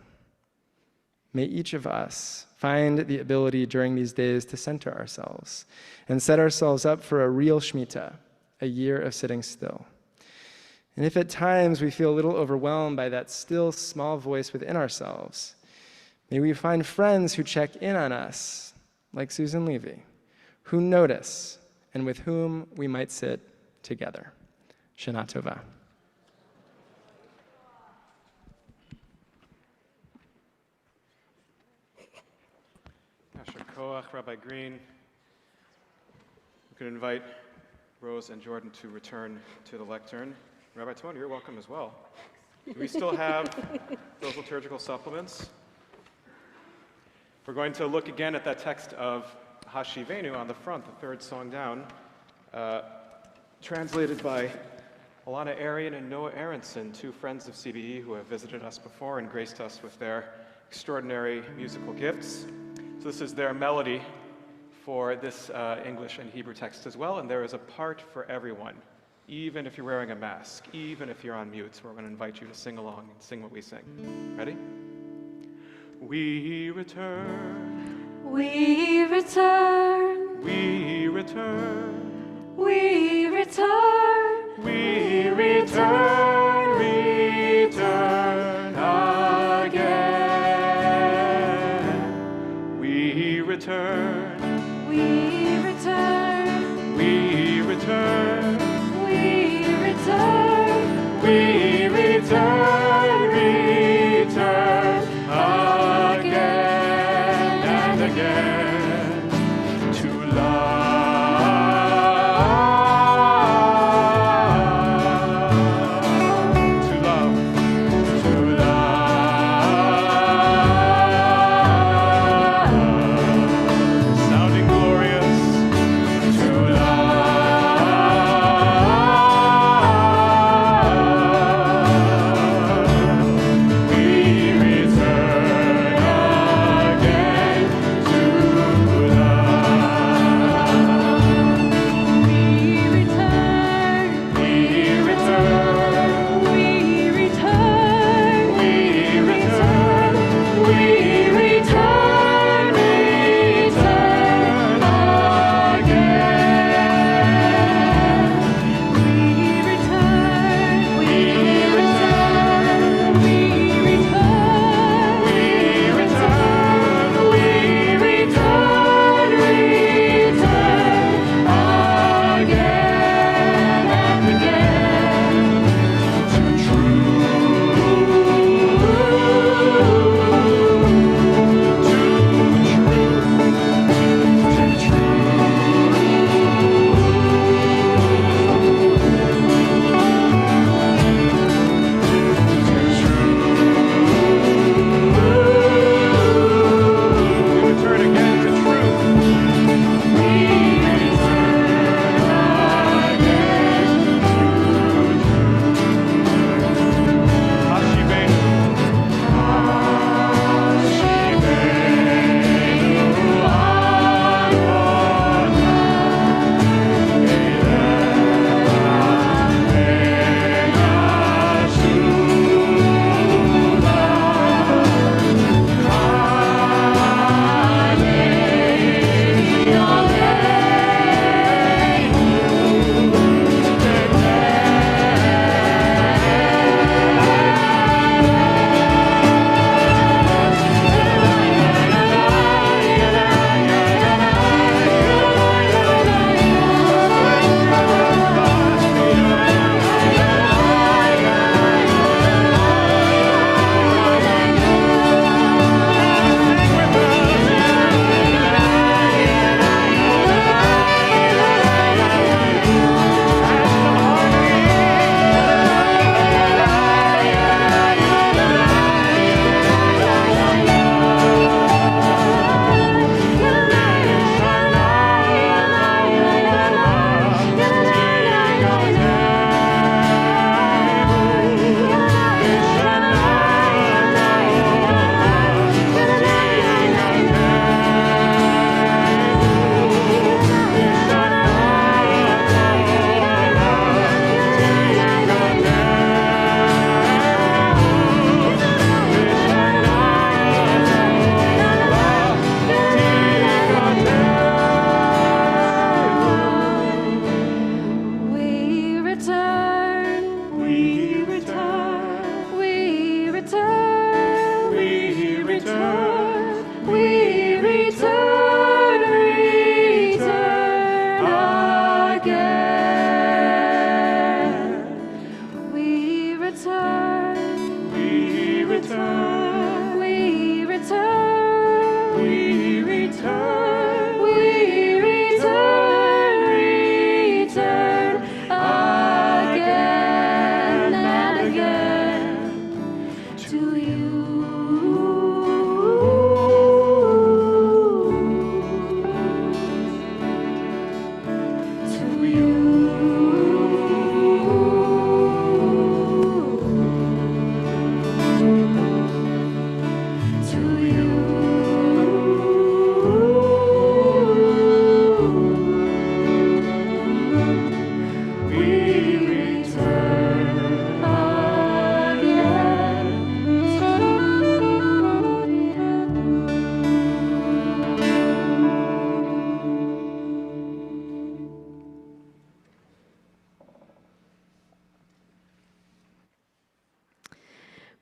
May each of us find the ability during these days to center ourselves and set ourselves up for a real Shemitah, a year of sitting still. And if at times we feel a little overwhelmed by that still small voice within ourselves, may we find friends who check in on us, like Susan Levy, who notice and with whom we might sit together. Shana Tova. Pastor Koach, Rabbi Green. We could invite Rose and Jordan to return to the lectern. Rabbi Timon, you're welcome as well. Do we still have those liturgical supplements? We're going to look again at that text of Hashivenu on the front, the third song down, translated by Alana Arian and Noah Aronson, two friends of CBE who have visited us before and graced us with their extraordinary musical gifts. So this is their melody for this English and Hebrew text as well, and there is a part for everyone, even if you're wearing a mask, even if you're on mute. So we're going to invite you to sing along and sing what we sing. Ready? We return. We return. We return. We return. We return. Return again. We return. We return. We return. We return. We return. Return again and again to love.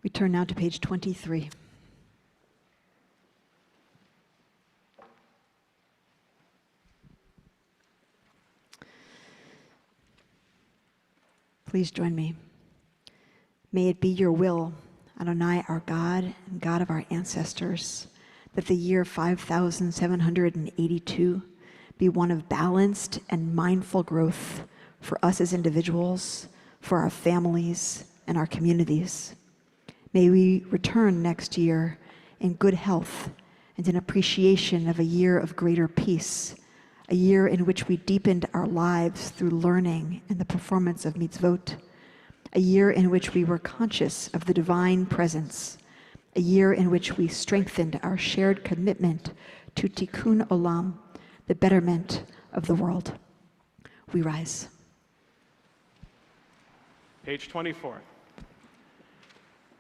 We turn now to page 23. Please join me. May it be your will, Adonai, our God and God of our ancestors, that the year 5782 be one of balanced and mindful growth for us as individuals, for our families, and our communities. May we return next year in good health and in appreciation of a year of greater peace, a year in which we deepened our lives through learning and the performance of mitzvot, a year in which we were conscious of the divine presence, a year in which we strengthened our shared commitment to tikkun olam, the betterment of the world. We rise. Page 24.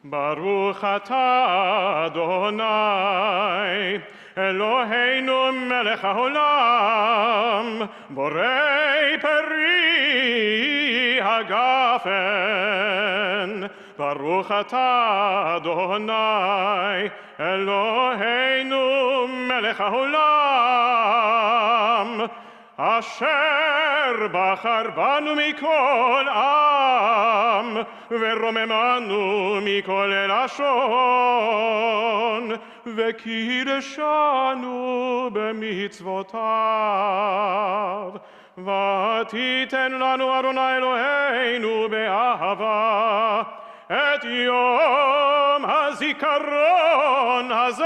Baruch atah Adonai, Eloheinu melech haolam, borei peri hagafen. Baruch atah Adonai, Eloheinu melech haolam, asher bachar banu mikol am, ורוממנו מכל לשון, וקידשנו במצוותיו. ותיתן לנו אדוני אלוהינו באהבה את יום הזיכרון הזה,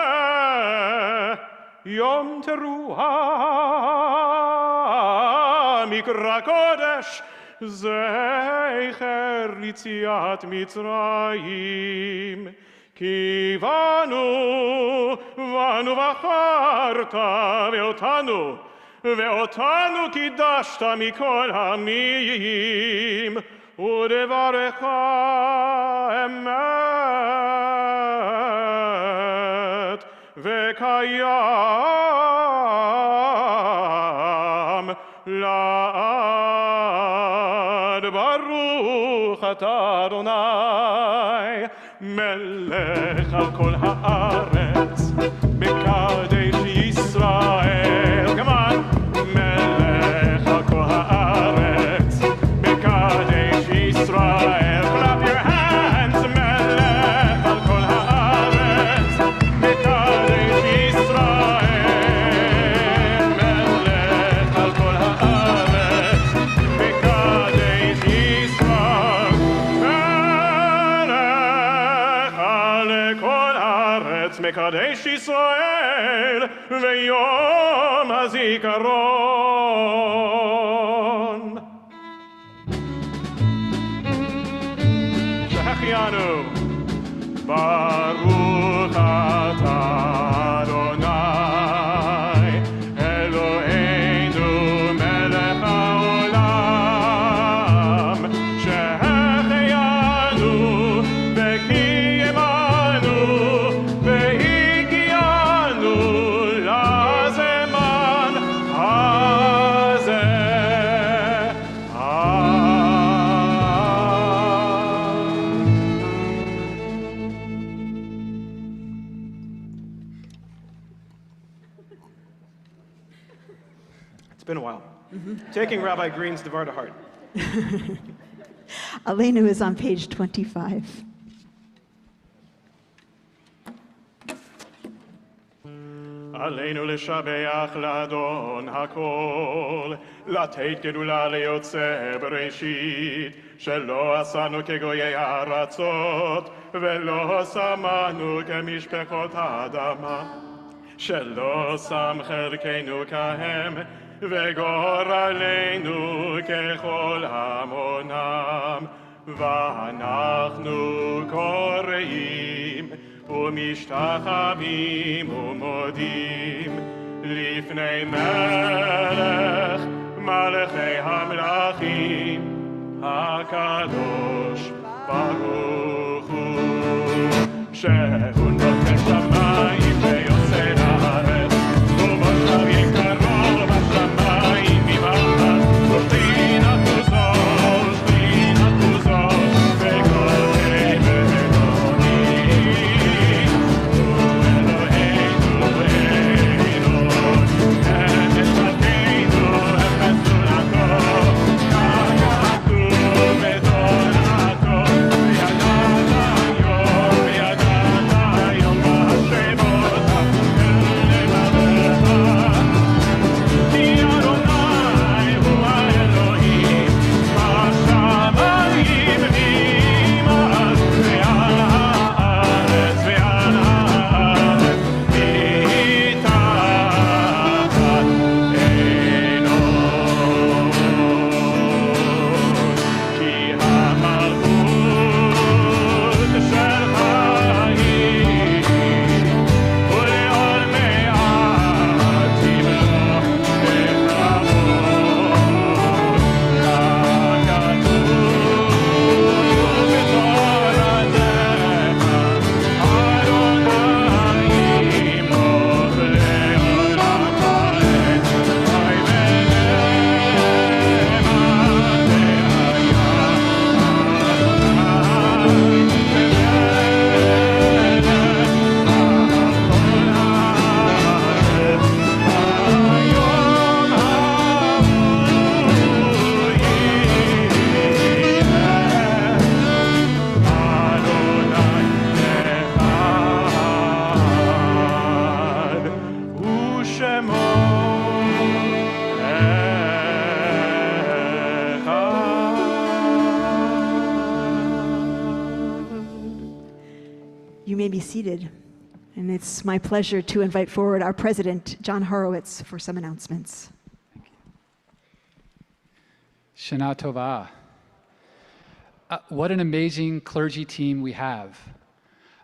יום תרועה מקרא קודש, זכר ליציאת מצרים. כי בנו בחרת ואותנו קידשת מכל העמים, ודברך אמת וקיים לעד. ברוך אתה אדוני מלך על כל הארץ, מקדש ישראל. Come on. מלך על כל הארץ, מקדש ישראל. Clap your hands. מלך על כל הארץ, מקדש ישראל. מלך על כל הארץ, מקדש ישראל. מלך על כל הארץ, מקדש ישראל, ויום הזיכרון. שהחיינו. ברוך אתה אדוני אלוהינו מלך העולם, שהחיינו וקיימנו והגיענו לזמן הזה. It's been a while. Taking Rabbi Green's Devar to heart. Aleinu is on page 25. עלינו לשבח לאדון הכל, לתת גדולה ליוצא בראשית, שלא עשינו כגויי הארצות, ולא שמענו כמשפחות האדמה, שלא שם חלקנו כהם, וגורלנו ככל המונם, ואנחנו קוראים ומשתחווים ומודים לפני מלך מלכי המלכים הקדוש ברוך הוא, שהוא נותן שמיים ויוצא הארץ, ומושב יקרו בשמיים ממעל, ושכינת עוזו, שכינת עוזו, וכל אלוהים, הוא אלוהינו, אלוהינו, את נשמתנו הפצנו לכו, כתוב בתורתו, וידעת היום בהשמות לבבך, כי אדוני הוא האלוהים, בשמיים ממעל, ועל הארץ מתחת עינו. כי המלכות שלך היא, ולעולמי עד תמלוך בכבוד, ככתוב בתורתך, אדוני ימלוך לעולם ועד, חי You may be seated. And it's my pleasure to invite forward our president, John Horowitz, for some announcements. Shana Tova. What an amazing clergy team we have.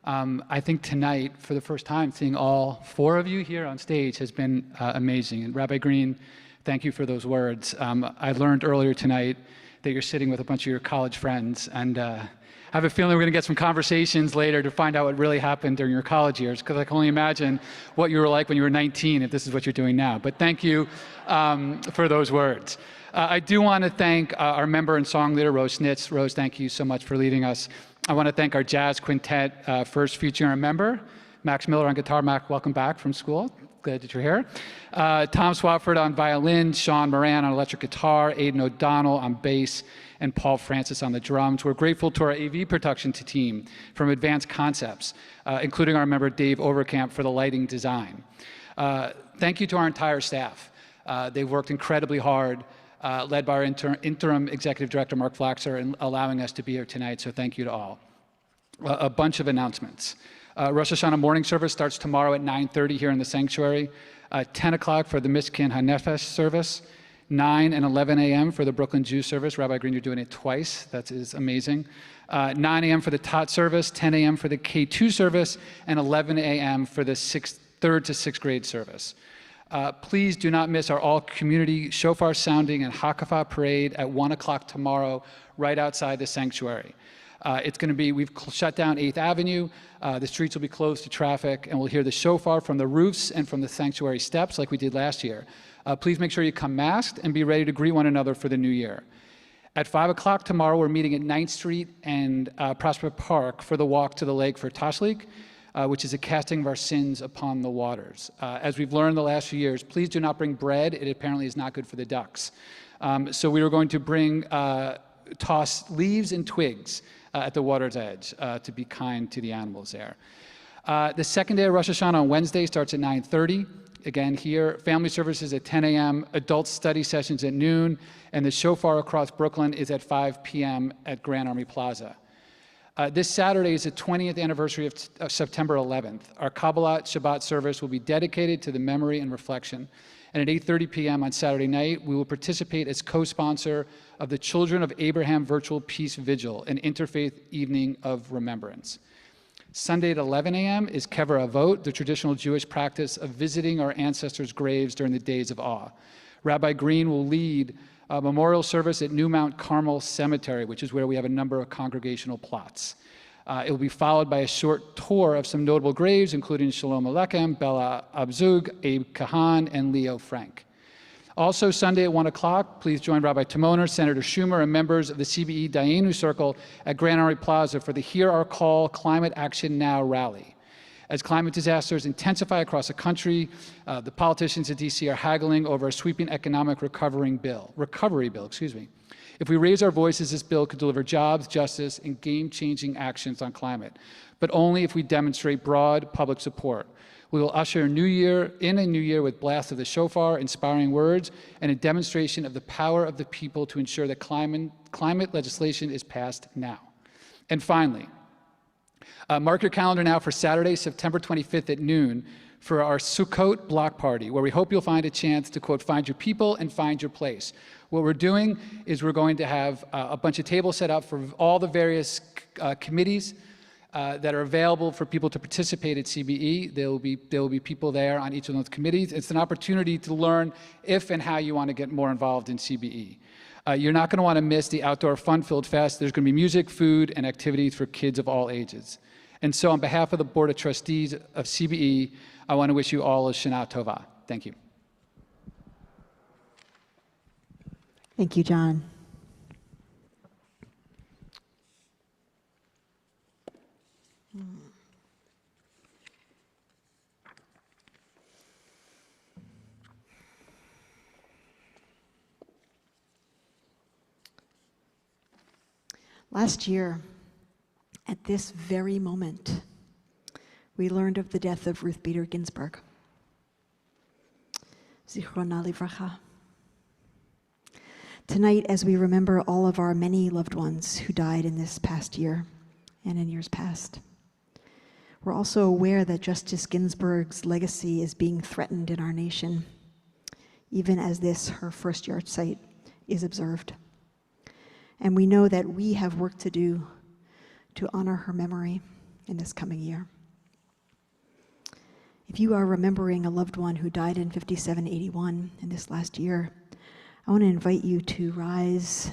I think tonight, for the first time, seeing all four of you here on stage has been amazing. And Rabbi Green, thank you for those words. I learned earlier tonight that you're sitting with a bunch of your college friends, and I have a feeling we're going to get some conversations later to find out what really happened during your college years, because I can only imagine what you were like when you were 19 if this is what you're doing now. But thank you for those words. I do want to thank our member and song leader, Rose Snitz. Rose, thank you so much for leading us. I want to thank our jazz quintet, first featuring our member, Max Miller on guitar. Max, welcome back from school. Glad that you're here. Tom Swatford on violin, Sean Moran on electric guitar, Aidan O'Donnell on bass, and Paul Francis on the drums. We're grateful to our AV production team from Advanced Concepts, including our member Dave Overkamp for the lighting design. Thank you to our entire staff. They've worked incredibly hard, led by our interim executive director, Mark Flaxer, in allowing us to be here tonight, so thank you to all. A bunch of announcements. Rosh Hashanah morning service starts tomorrow at 9:30 here in the sanctuary, 10 o'clock for the Mishkan HaNefesh service, 9 and 11 a.m. for the Brooklyn Jew service. Rabbi Green, you're doing it twice. That is amazing. 9 a.m. for the Tot service, 10 a.m. for the K2 service, and 11 a.m. for the 3rd to 6th grade service. Please do not miss our all-community shofar sounding and Hakafah parade at 1 o'clock tomorrow, right outside the sanctuary. It's going to be, we've shut down 8th Avenue. The streets will be closed to traffic, and we'll hear the shofar from the roofs and from the sanctuary steps like we did last year. Please make sure you come masked and be ready to greet one another for the new year. At 5 o'clock tomorrow, we're meeting at 9th Street and Prospect Park for the walk to the lake for Tashlik, which is a casting of our sins upon the waters. As we've learned the last few years, please do not bring bread. It apparently is not good for the ducks. So we were going to bring toss leaves and twigs at the water's edge to be kind to the animals there. The second day of Rosh Hashanah on Wednesday starts at 9:30. Again here, family services at 10 a.m., adult study sessions at noon, and the shofar across Brooklyn is at 5 p.m. at Grand Army Plaza. This Saturday is the 20th anniversary of September 11th. Our Kabbalat Shabbat service will be dedicated to the memory and reflection. And at 8:30 p.m. on Saturday night, we will participate as co-sponsor of the Children of Abraham Virtual Peace Vigil, an interfaith evening of remembrance. Sunday at 11 a.m. is Kever Avot, the traditional Jewish practice of visiting our ancestors' graves during the days of awe. Rabbi Green will lead a memorial service at New Mount Carmel Cemetery, which is where we have a number of congregational plots. It will be followed by a short tour of some notable graves, including Shalom Aleichem, Bella Abzug, Abe Kahan, and Leo Frank. Also, Sunday at 1 o'clock, please join Rabbi Timoner, Senator Schumer, and members of the CBE Dayenu Circle at Grand Army Plaza for the Hear Our Call Climate Action Now rally. As climate disasters intensify across the country, the politicians at DC are haggling over a sweeping economic recovery bill. If we raise our voices, this bill could deliver jobs, justice, and game-changing actions on climate, but only if we demonstrate broad public support. We will usher in a new year with blasts of the shofar, inspiring words, and a demonstration of the power of the people to ensure that climate legislation is passed now. And finally, mark your calendar now for Saturday, September 25th at noon for our Sukkot block party, where we hope you'll find a chance to, quote, find your people and find your place. What we're doing is we're going to have a bunch of tables set up for all the various committees that are available for people to participate at CBE. There will be people there on each of those committees. It's an opportunity to learn if and how you want to get more involved in CBE. You're not going to want to miss the outdoor fun-filled fest. There's going to be music, food, and activities for kids of all ages. And so on behalf of the Board of Trustees of CBE, I want to wish you all a Shana Tova. Thank you. Thank you, John. Last year, at this very moment, we learned of the death of Ruth Bader Ginsburg. Zichrona livracha. Tonight, as we remember all of our many loved ones who died in this past year and in years past, we're also aware that Justice Ginsburg's legacy is being threatened in our nation, even as this, her first yahrzeit, is observed. And we know that we have work to do to honor her memory in this coming year. If you are remembering a loved one who died in 5781 in this last year, I want to invite you to rise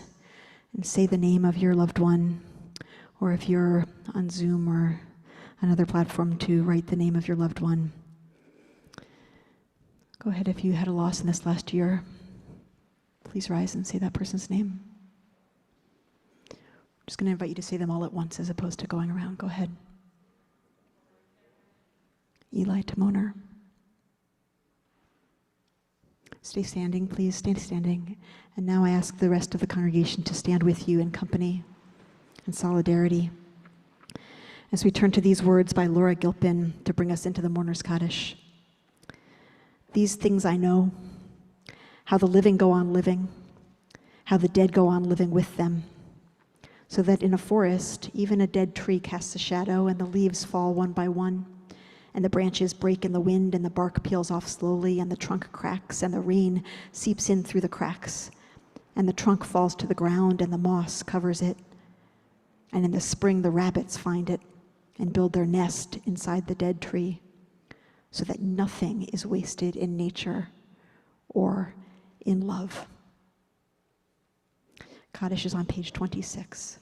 and say the name of your loved one, or if you're on Zoom or another platform, to write the name of your loved one. Go ahead, if you had a loss in this last year, please rise and say that person's name. I'm just going to invite you to say them all at once as opposed to going around. Go ahead. Eli Timoner. Stay standing, please. Stay standing. And now I ask the rest of the congregation to stand with you in company and solidarity as we turn to these words by Laura Gilpin to bring us into the Mourner's Kaddish. These things I know, how the living go on living, how the dead go on living with them, so that in a forest, even a dead tree casts a shadow, and the leaves fall one by one, and the branches break in the wind, and the bark peels off slowly, and the trunk cracks, and the rain seeps in through the cracks, and the trunk falls to the ground, and the moss covers it. And in the spring, the rabbits find it and build their nest inside the dead tree, so that nothing is wasted in nature or in love. Kaddish is on page 26.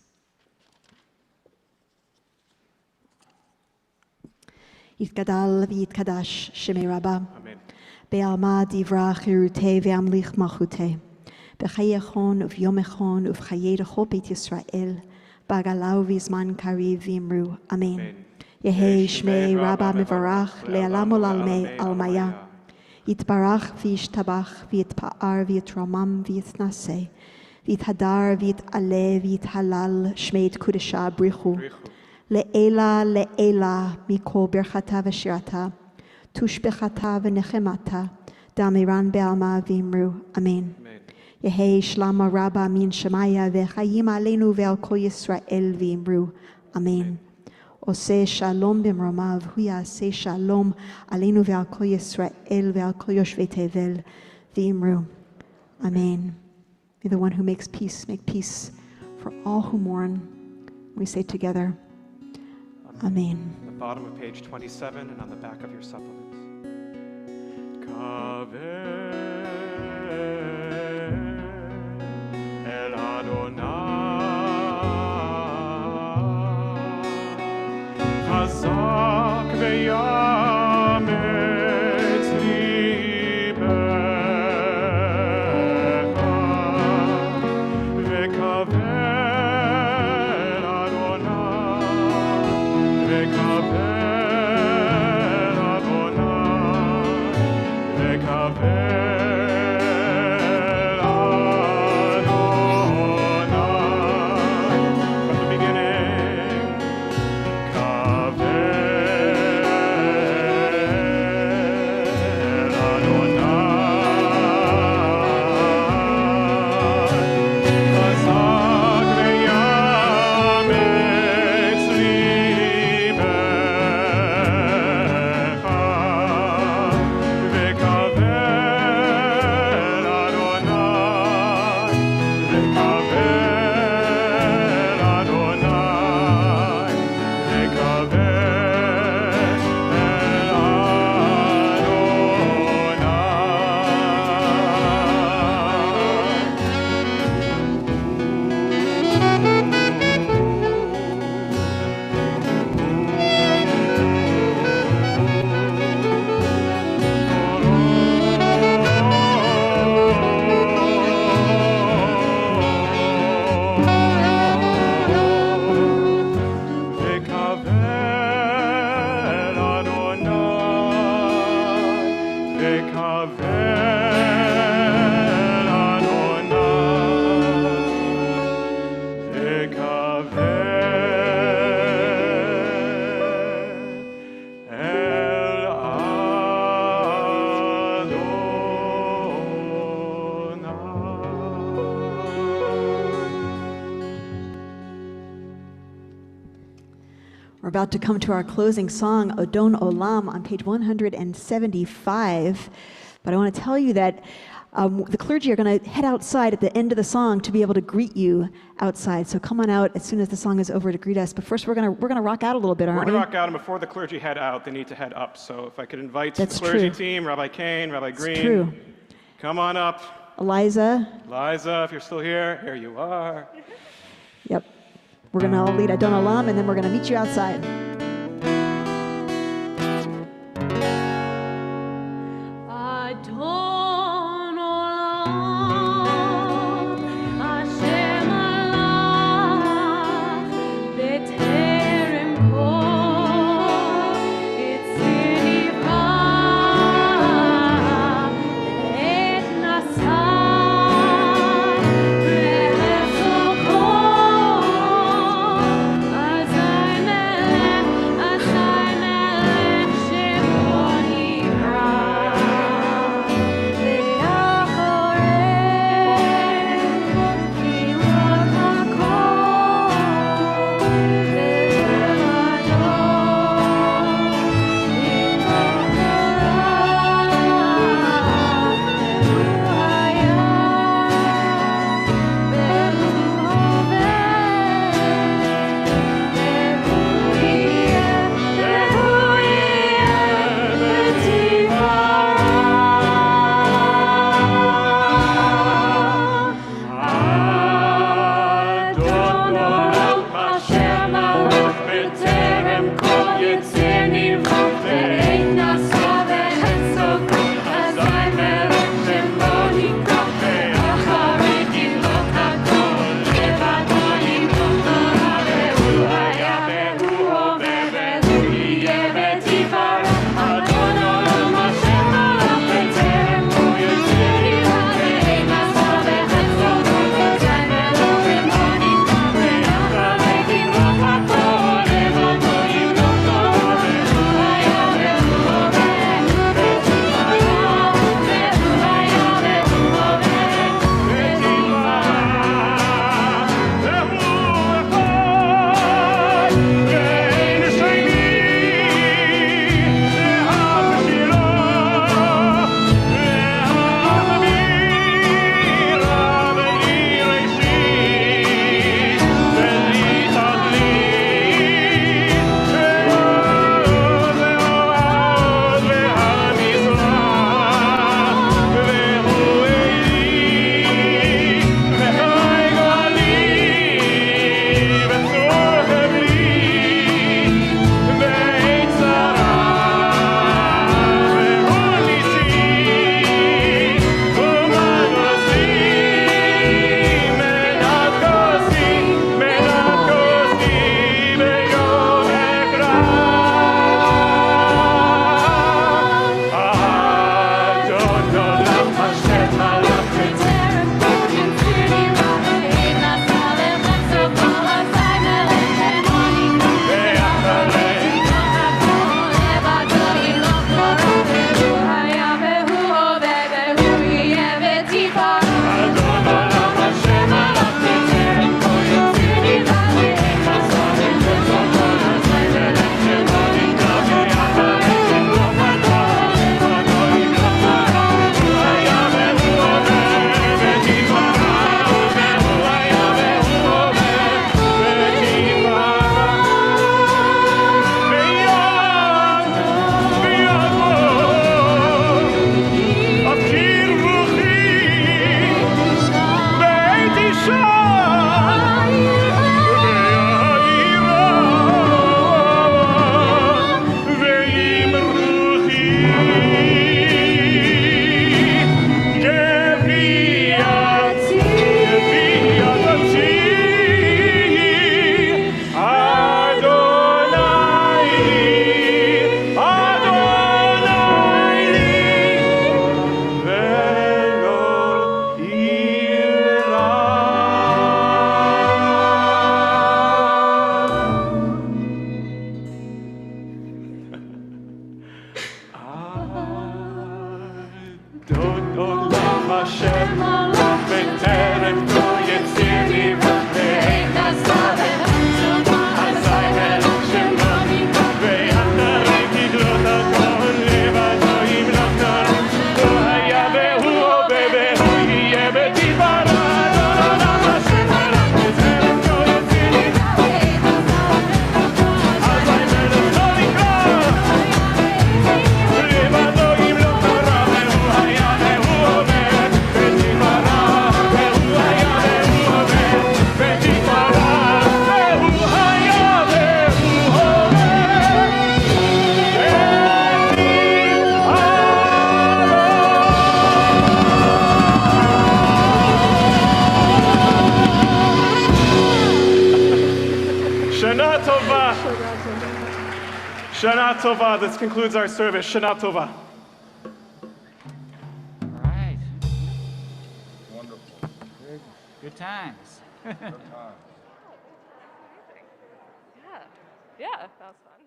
Yitgadal v'yitkadash shemei Rabbah. Amen. Be'alma divra chirutei ve'amlich malchutei. B'chayechon uv'yomechon uv'chayei d'chol Beit Yisrael. B'agalau v'zman kariv v'imru. Amen. Yehei shmei Rabbah mivarach le'alam olalmei almaya. Yitbarach v'yishtabach v'yitpa'ar v'yitramam v'yitnaseh. V'yithadar v'yit'aleh v'yithalal shmei kudesha brichu. Le'ela le'ela mikol birchata v'shirata. Tushbechata v'nechemata. Damiran be'alma v'imru. Amen. Yehei shlama rabba min shemaya v'chayim aleinu ve'al kol Yisrael v'imru. Amen. Oseh shalom b'mromav, hu yaseh shalom aleinu ve'al kol Yisrael ve'al kol yoshvei tevel v'imru. Amen. May the one who makes peace make peace for all who mourn. We say together, Amen. On the bottom of page 27 and on the back of your supplements. El Adonai Chazak ve'yametz libecha vekavel Adonai vekavel Adonai vekavel We're about to come to our closing song, Adon Olam, on page 175. But I want to tell you that the clergy are going to head outside at the end of the song to be able to greet you outside. So come on out as soon as the song is over to greet us. But first, we're going to rock out a little bit, aren't we? We're going to rock out, and before the clergy head out, they need to head up. So if I could invite That's the clergy true. team, Rabbi Kane, Rabbi Green. It's true. Come on up. Eliza. Liza, if you're still here, here you are. Yep. We're going to all lead Adon Olam, and then we're going to meet you outside. Adon Olam, Hashem alach, b'terem kol yitzir nivra, et nasa, v'echol kol, azay melech Shana Tova. This concludes our service. Shana Tova. All right. Wonderful. Good times. Yeah, that was fun.